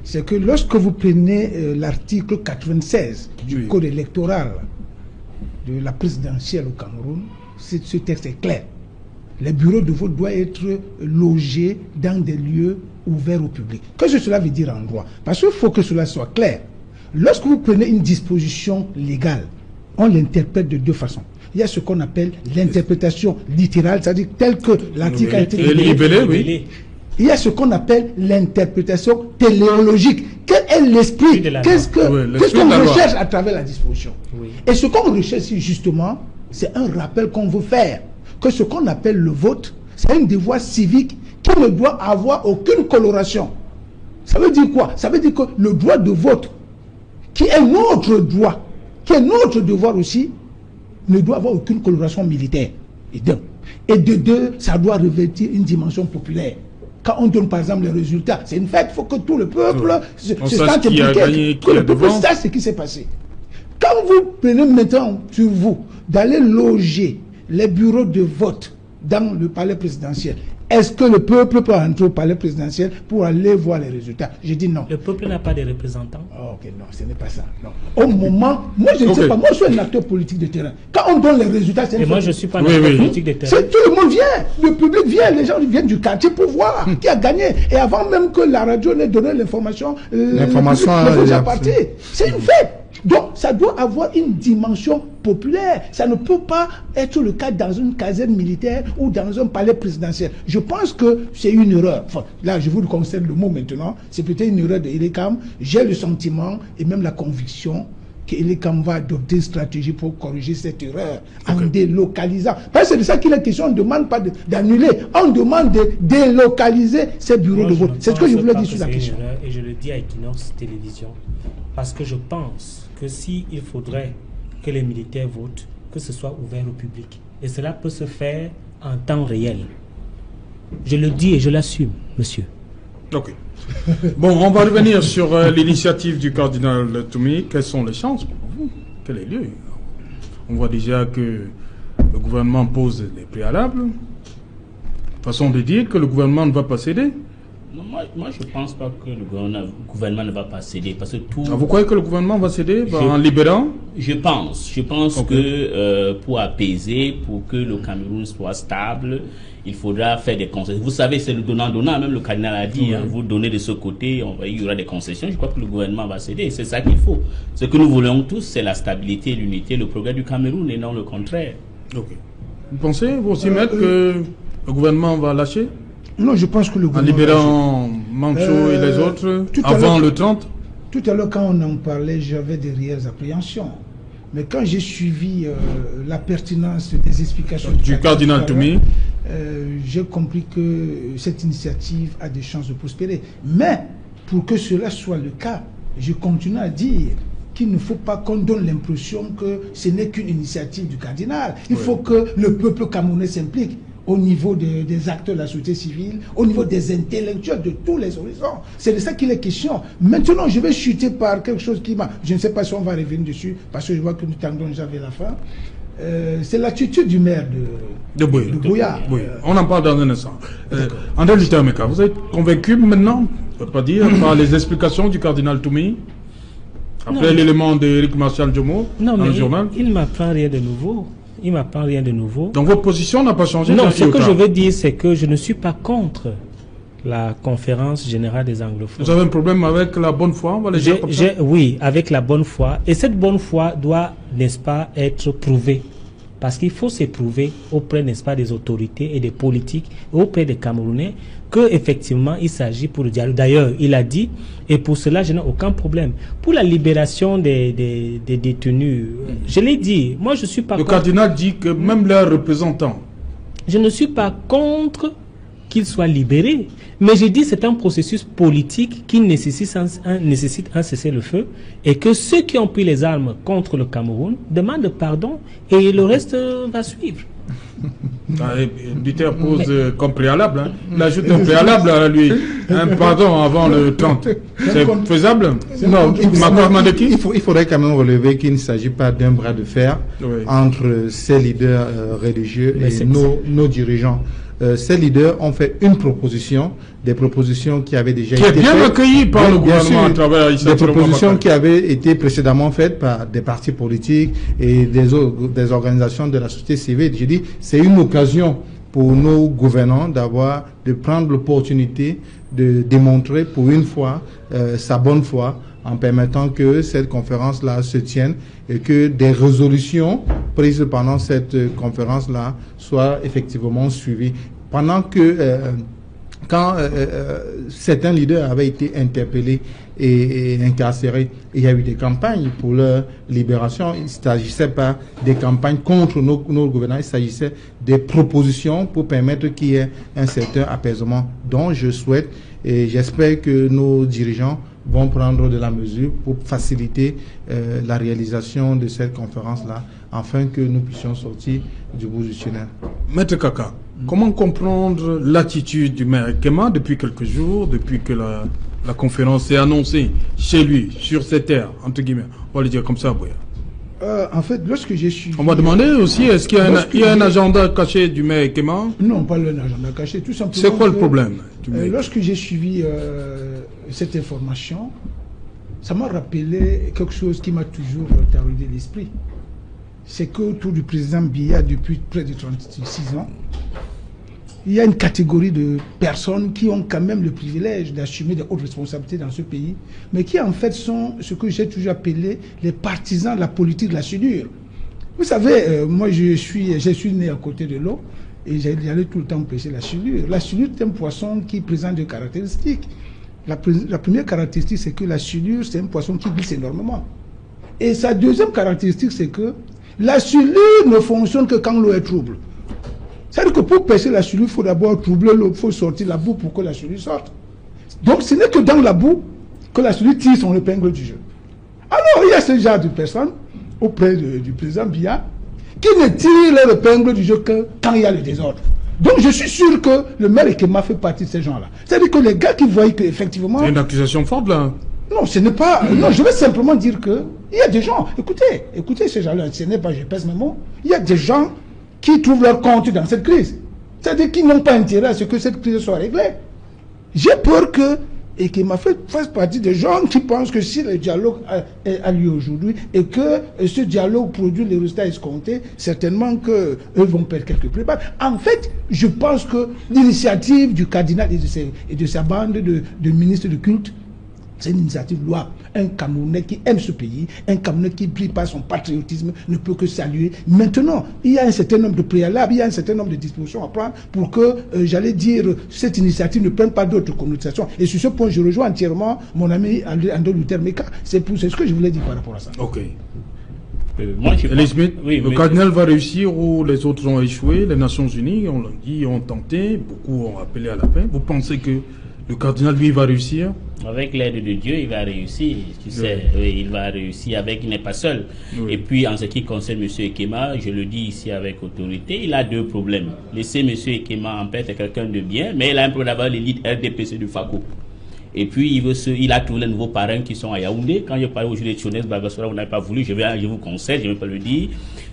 c'est que lorsque vous prenez l'article 96 du code électoral de la présidentielle au Cameroun, ce texte est clair. Les bureaux de vote doivent être logés dans des lieux ouverts au public. Qu'est-ce que cela veut dire en droit? Parce qu'il faut que cela soit clair. Lorsque vous prenez une disposition légale, on l'interprète de deux façons. Il y a ce qu'on appelle l'interprétation littérale, c'est-à-dire telle que l'article a été libellé. Il y a ce qu'on appelle l'interprétation téléologique. Quel est l'esprit? Qu'est-ce qu'on recherche à travers la disposition? Et ce qu'on recherche, justement, c'est un rappel qu'on veut faire. Que ce qu'on appelle le vote, c'est un devoir civique qui ne doit avoir aucune coloration. Ça veut dire quoi? Ça veut dire que le droit de vote, qui est notre droit, qui est notre devoir aussi, ne doit avoir aucune coloration militaire. Et de deux, ça doit revêtir une dimension populaire. Quand on donne par exemple les résultats, c'est une fête, il faut que tout le peuple se sente impliqué, que le peuple sache ce qui s'est passé. Quand vous prenez maintenant sur vous d'aller loger les bureaux de vote dans le palais présidentiel, est-ce que le peuple peut entrer au palais présidentiel pour aller voir les résultats? Je dis non. Le peuple n'a pas de représentants. Oh, ok, non, ce n'est pas ça. Non. Au moment, moi je ne sais pas, moi je suis un acteur politique de terrain. Quand on donne les résultats, c'est... Et moi je ne suis pas un acteur politique de terrain. Tout le monde vient, le public vient, les gens viennent du quartier pour voir qui a gagné. Et avant même que la radio n'ait donné l'information, c'est une fête. Donc, ça doit avoir une dimension populaire. Ça ne peut pas être le cas dans une caserne militaire ou dans un palais présidentiel. Je pense que c'est une erreur. Enfin, là, je vous le concerne le mot maintenant. C'est peut-être une erreur de Elekam. J'ai le sentiment et même la conviction qu'Elekam va adopter une stratégie pour corriger cette erreur en délocalisant. Parce que c'est de ça qu'il est question. On ne demande pas d'annuler. On demande de délocaliser ces bureaux de vote. C'est ce que je voulais dire sur la question. Et je le dis à Equinox Télévision. Parce que je pense que s'il faudrait que les militaires votent, que ce soit ouvert au public. Et cela peut se faire en temps réel. Je le dis et je l'assume, monsieur. Ok. Bon, on va revenir sur l'initiative du cardinal Toumi. Quelles sont les chances pour vous? Quel est le lieu? On voit déjà que le gouvernement pose des préalables. Façon de dire que le gouvernement ne va pas céder. Non, moi je ne pense pas que le gouvernement ne va pas céder. Parce que tout... Vous croyez que le gouvernement va céder en libérant? Je pense okay. Que pour apaiser, pour que le Cameroun soit stable, il faudra faire des concessions. Vous savez, c'est le donnant-donnant, même le cardinal a dit, vous donnez de ce côté, il y aura des concessions. Je crois que le gouvernement va céder, c'est ça qu'il faut. Ce que nous voulons tous, c'est la stabilité, l'unité, le progrès du Cameroun et non le contraire. Ok. Vous pensez, vous aussi, maître, que le gouvernement va lâcher? Non, je pense que le gouvernement... En libérant Mancho et les autres, avant le 30? Tout à l'heure, quand on en parlait, j'avais des réelles appréhensions. Mais quand j'ai suivi la pertinence des explications du cardinal Toumi, j'ai compris que cette initiative a des chances de prospérer. Mais pour que cela soit le cas, je continue à dire qu'il ne faut pas qu'on donne l'impression que ce n'est qu'une initiative du cardinal. Il faut que le peuple camerounais s'implique au niveau des acteurs de la société civile, au niveau des intellectuels de tous les horizons. C'est de ça qu'il est question. Maintenant, je vais chuter par quelque chose qui m'a... Je ne sais pas si on va revenir dessus, parce que je vois que nous tendons déjà vers la fin. C'est l'attitude du maire de Buea. Oui, on en parle dans un instant. André Luther-Meka, vous êtes convaincu maintenant, je ne peux pas dire, par les explications du cardinal Toumi, après l'élément d'Éric Martial Jomo dans le journal? Il ne m'apprend rien de nouveau. Il ne m'apprend rien de nouveau. Donc votre position n'a pas changé? Non, ce que je veux dire, c'est que je ne suis pas contre la conférence générale des anglophones. Vous avez un problème avec la bonne foi, on va le dire comme ça? Oui, avec la bonne foi. Et cette bonne foi doit, n'est-ce pas, être prouvée. Parce qu'il faut s'éprouver auprès, n'est-ce pas, des autorités et des politiques, auprès des Camerounais, qu'effectivement, il s'agit pour le dialogue. D'ailleurs, il a dit, et pour cela, je n'ai aucun problème. Pour la libération des détenus, je l'ai dit, moi je ne suis pas contre... Le cardinal dit que même leurs représentants... Je ne suis pas contre qu'ils soient libérés, mais je dis que c'est un processus politique qui nécessite un cessez-le-feu et que ceux qui ont pris les armes contre le Cameroun demandent pardon et le reste va suivre. Luther pose comme préalable, hein. Il ajoute un préalable à lui, un pardon avant le 30. C'est faisable? Non, il faudrait quand même relever qu'il ne s'agit pas d'un bras de fer entre ces leaders religieux et nos dirigeants. Ces leaders ont fait une proposition, des propositions qui avaient déjà été bien accueillies par le gouvernement à travers des propositions qui avaient été précédemment faites par des partis politiques et des organisations de la société civile. Je dis, c'est une occasion pour nos gouvernants de prendre l'opportunité de démontrer pour une fois sa bonne foi en permettant que cette conférence-là se tienne et que des résolutions prises pendant cette conférence-là soient effectivement suivies. Pendant que, quand certains leaders avaient été interpellés et incarcérés, il y a eu des campagnes pour leur libération. Il ne s'agissait pas des campagnes contre nos gouvernants, il s'agissait des propositions pour permettre qu'il y ait un certain apaisement dont je souhaite et j'espère que nos dirigeants vont prendre de la mesure pour faciliter la réalisation de cette conférence-là, afin que nous puissions sortir du bout du tunnel. Maître Kaka, comment comprendre l'attitude du maire Kema depuis quelques jours, depuis que la conférence est annoncée chez lui, sur ses terres, entre guillemets, on va le dire comme ça, Buea? En fait, lorsque j'ai suivi... On m'a demandé aussi, est-ce qu'il y a un agenda caché du maire Kema? Non, pas un agenda caché, tout simplement... C'est quoi le problème? Lorsque j'ai suivi cette information, ça m'a rappelé quelque chose qui m'a toujours taraudé l'esprit. C'est qu'autour du président Biya, depuis près de 36 ans, il y a une catégorie de personnes qui ont quand même le privilège d'assumer des hautes responsabilités dans ce pays, mais qui en fait sont ce que j'ai toujours appelé les partisans de la politique de la soudure. Vous savez, moi je suis né à côté de l'eau et j'allais tout le temps pêcher la soudure. La soudure est un poisson qui présente des caractéristiques. La première caractéristique, c'est que la soudure, c'est un poisson qui glisse énormément. Et sa deuxième caractéristique, c'est que la soudure ne fonctionne que quand l'eau est trouble. C'est-à-dire que pour pêcher la soudure, il faut d'abord troubler l'eau, il faut sortir la boue pour que la soudure sorte. Donc ce n'est que dans la boue que la soudure tire son épingle du jeu. Alors il y a ce genre de personnes auprès du président Biya qui ne tirent leur épingle du jeu que quand il y a le désordre. Donc je suis sûr que le maire Ekema fait partie de ces gens-là. C'est-à-dire que les gars qui voient qu'effectivement... C'est une accusation forte là. Non, ce n'est pas... Non, je vais simplement dire que il y a des gens... Écoutez ces gens-là, ce n'est pas je pèse mes mots. Il y a des gens qui trouvent leur compte dans cette crise. C'est-à-dire qu'ils n'ont pas intérêt à ce que cette crise soit réglée. J'ai peur que Ekema fasse partie des gens qui pensent que si le dialogue a lieu aujourd'hui et que ce dialogue produit les résultats escomptés, certainement qu'eux vont perdre quelques prépas. En fait, je pense que l'initiative du cardinal et de sa bande de ministres de culte, c'est une initiative louable. Un Camerounais qui aime ce pays, un Camerounais qui brille par son patriotisme ne peut que saluer. Maintenant, il y a un certain nombre de préalables, il y a un certain nombre de dispositions à prendre pour que, j'allais dire, cette initiative ne prenne pas d'autres connotations. Et sur ce point, je rejoins entièrement mon ami Ando Luther Meka. C'est ce que je voulais dire par rapport à ça. Ok. Moi, le cardinal va réussir ou les autres ont échoué. Les Nations Unies, on l'a dit, ont tenté, beaucoup ont appelé à la paix. Vous pensez que le cardinal, lui, va réussir? Avec l'aide de Dieu, il va réussir. Tu sais, il va réussir il n'est pas seul. Oui. Et puis, en ce qui concerne M. Ekema, je le dis ici avec autorité, il a deux problèmes. Laisser M. Ekema en paix, c'est quelqu'un de bien, mais il a un problème d'avoir l'élite RDPC du FACO. Et puis, il a trouvé les nouveaux parrains qui sont à Yaoundé. Quand je parlais aujourd'hui de Tchonès Bagassora, vous n'avez pas voulu, je vous conseille, je ne vais pas le dire.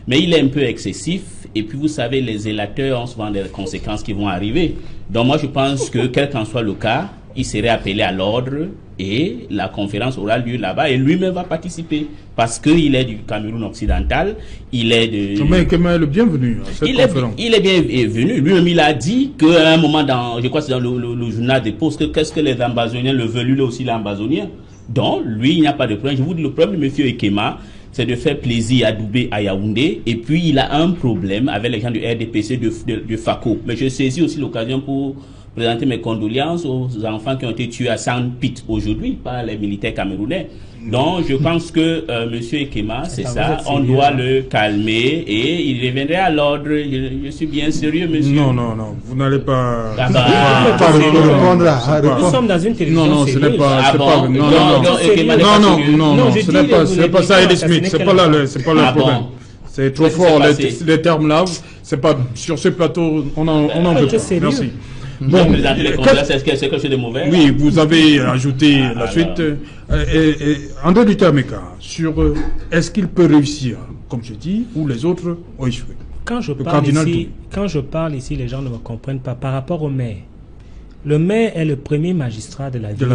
Mais il est un peu excessif. Et puis, vous savez, les zélateurs ont souvent des conséquences qui vont arriver. Donc, moi, je pense que, quel qu'en soit le cas, il serait appelé à l'ordre et la conférence aura lieu là-bas et lui-même va participer parce qu'il est du Cameroun occidental, il est de... Mais Ekema est le bienvenu à cette conférence. Il est bienvenu. Lui-même, il a dit qu'à un moment, je crois que c'est dans le journal des Postes, que qu'est-ce que les ambazoniens le veulent, lui aussi l'ambazonien. Donc, lui, il n'y a pas de problème. Je vous dis, le problème de M. Ekema, c'est de faire plaisir à Doubé, à Yaoundé, et puis il a un problème avec les gens du RDPC, de FACO. Mais je saisis aussi l'occasion pour présenter mes condoléances aux enfants qui ont été tués à Sandpit aujourd'hui par les militaires camerounais. Donc, je pense que M. Ekema, c'est ça, on doit le calmer et il reviendrait à l'ordre. Je suis bien sérieux, monsieur. Non, vous n'allez pas... Nous sommes dans une télévision. Non, ce n'est pas... ce n'est pas ça, Eddie Smith. C'est pas là le problème. C'est trop fort, les termes là. C'est pas sur ce plateau, on en veut pas. Merci. Bon, c'est quelque chose de mauvais. Oui, vous avez ajouté la suite. André Luther Meka, sur est-ce qu'il peut réussir, comme je dis, ou les autres ont échoué? Quand je parle ici, les gens ne me comprennent pas par rapport au maire. Le maire est le premier magistrat de la ville.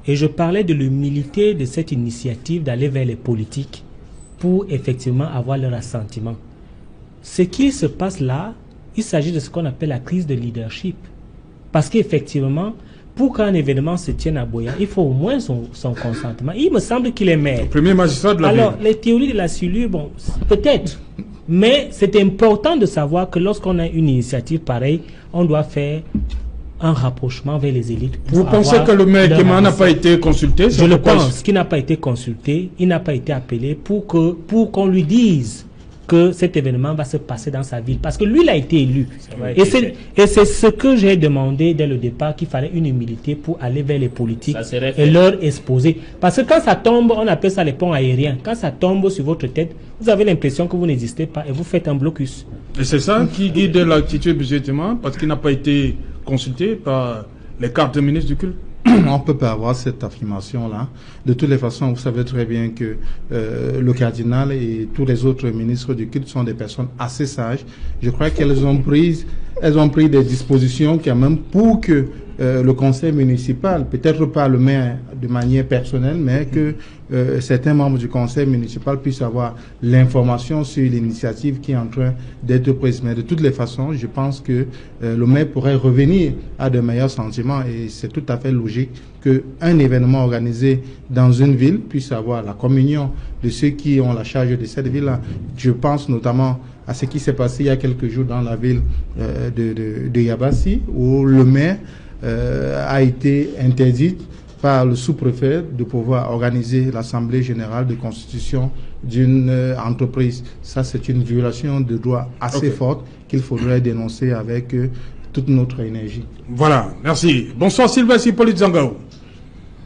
Et je parlais de l'humilité de cette initiative d'aller vers les politiques pour effectivement avoir leur assentiment. Ce qui se passe là, il s'agit de ce qu'on appelle la crise de leadership. Parce qu'effectivement, pour qu'un événement se tienne à Boya, il faut au moins son consentement. Il me semble qu'il est maire. Le premier magistrat de la ville. Alors, les théories de la cellule, bon, peut-être. Mais c'est important de savoir que lorsqu'on a une initiative pareille, on doit faire un rapprochement vers les élites. Vous pensez que le maire Ekema n'a pas été consulté? Je le pense qu'il n'a pas été consulté, il n'a pas été appelé pour qu'on lui dise que cet événement va se passer dans sa ville. Parce que lui, il a été élu. Et c'est ce que j'ai demandé dès le départ, qu'il fallait une humilité pour aller vers les politiques et leur exposer. Parce que quand ça tombe, on appelle ça les ponts aériens. Quand ça tombe sur votre tête, vous avez l'impression que vous n'existez pas et vous faites un blocus. Et c'est ça qui guide l'attitude budgétairement, parce qu'il n'a pas été consulté par les cartes de ministres du culte? On ne peut pas avoir cette affirmation-là. De toutes les façons, vous savez très bien que le cardinal et tous les autres ministres du culte sont des personnes assez sages. Je crois qu'elles ont pris des dispositions quand même pour que le conseil municipal, peut-être pas le maire de manière personnelle, mais que certains membres du conseil municipal puissent avoir l'information sur l'initiative qui est en train d'être prise. Mais de toutes les façons, je pense que le maire pourrait revenir à de meilleurs sentiments et c'est tout à fait logique qu'un événement organisé dans une ville puisse avoir la communion de ceux qui ont la charge de cette ville-là. Je pense notamment à ce qui s'est passé il y a quelques jours dans la ville de Yabassi, où le maire a été interdit par le sous-préfet de pouvoir organiser l'assemblée générale de constitution d'une entreprise. Ça, c'est une violation de droit assez forte qu'il faudrait dénoncer avec toute notre énergie. Voilà, merci. Bonsoir Sylvestre Hippolyte Zangao.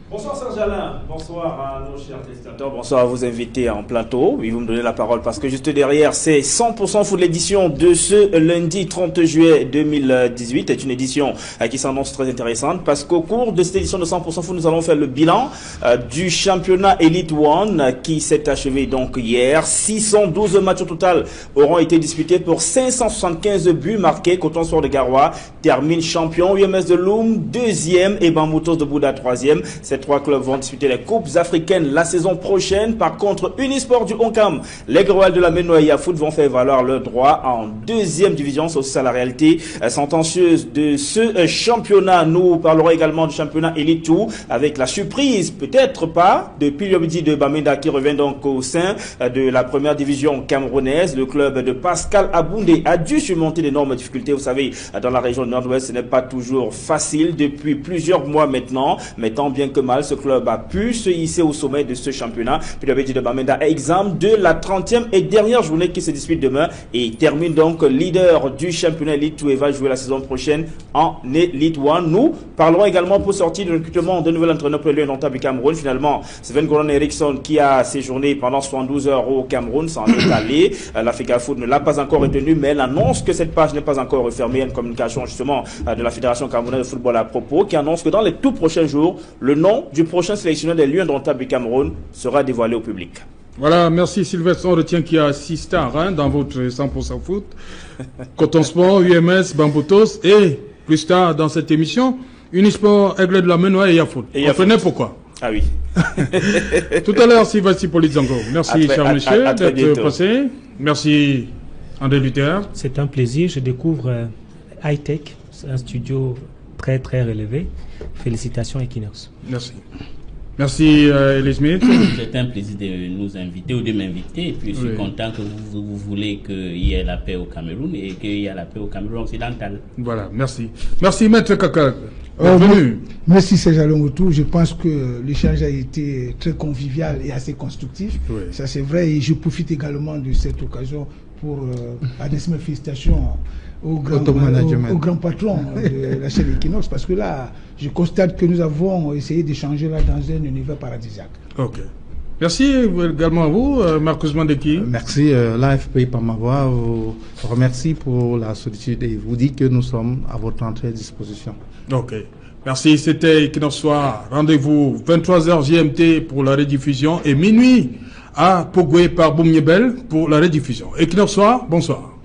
Bonsoir Sanjalin. Bonsoir à nos chers téléspectateurs, bonsoir à vos invités en plateau. Oui, vous me donnez la parole parce que juste derrière, c'est 100% foot l'édition de ce lundi 30 juillet 2018. C'est une édition qui s'annonce très intéressante parce qu'au cours de cette édition de 100% foot, nous allons faire le bilan du championnat Elite One qui s'est achevé donc hier. 612 matchs au total auront été disputés pour 575 buts marqués. Coton Sport de Garoua termine champion. UMS de Loum, deuxième et Bamboutos de Bouddha, troisième. Ces trois clubs vont disputer les coupes africaines la saison prochaine. Par contre, Unisport du Onkam, les Gréois de la Menoya Foot vont faire valoir leur droit en deuxième division. C'est aussi ça la réalité sentencieuse de ce championnat. Nous parlerons également du championnat Elite 2 avec la surprise, peut-être pas, de Piliobidi de Bamenda qui revient donc au sein de la première division camerounaise. Le club de Pascal Aboundé a dû surmonter d'énormes difficultés. Vous savez, dans la région nord-ouest, ce n'est pas toujours facile depuis plusieurs mois maintenant. Mais tant bien que mal, ce club a pu se hisser au sommet de ce championnat. Piliobidi de Bamenda est exempt de la 30e et dernière journée qui se dispute demain et termine donc leader du championnat Elite 2 et va jouer la saison prochaine en Elite 1. Nous parlerons également pour sortir du recrutement de nouvel entraîneur pour l'indomptable du Cameroun. Finalement, Sven Goran Eriksson qui a séjourné pendant 72 heures au Cameroun s'en est allé. L'Africa Foot ne l'a pas encore retenu, mais elle annonce que cette page n'est pas encore refermée. Il y a une communication justement de la Fédération camerounaise de football à propos qui annonce que dans les tout prochains jours, le nom du prochain sélectionneur des Lions indomptables du Cameroun sera dévoilé au public. Voilà, merci Sylvestre. On retient qu'il y a 6 stars dans votre 100% foot. Coton Sport, UMS, Bamboutos et plus tard dans cette émission, Unisport, Aigle de la Menoya et Yafoot. On connaît pourquoi. Ah oui. Tout à l'heure, Sylvestre Polizango. Merci, cher monsieur, d'être passé. Merci, André Luther. C'est un plaisir. Je découvre High-Tech, un studio très très relevé. Félicitations Equinox. Merci. Merci, Elie Smith. C'est un plaisir de nous inviter ou de m'inviter. Et puis je suis content que vous voulez qu'il y ait la paix au Cameroun et qu'il y ait la paix au Cameroun occidental. Voilà, merci. Merci, Maître Kaka. Bienvenue. Merci, Serge Alongotou. Je pense que l'échange a été très convivial et assez constructif. Oui. Ça, c'est vrai. Et je profite également de cette occasion pour adresser mes félicitations au grand patron de la chaîne Equinox, parce que là, je constate que nous avons essayé d'échanger là dans un univers paradisiaque. Ok. Merci également à vous, Marcus Mandeki. Merci, l'AFP par ma voix. Vous remercie pour la sollicitude et vous dit que nous sommes à votre entière disposition. Ok. Merci, c'était Equinox Soir. Rendez-vous 23h GMT pour la rediffusion et minuit à Pogoué par Boumniebel pour la rediffusion. Equinox Soir, bonsoir.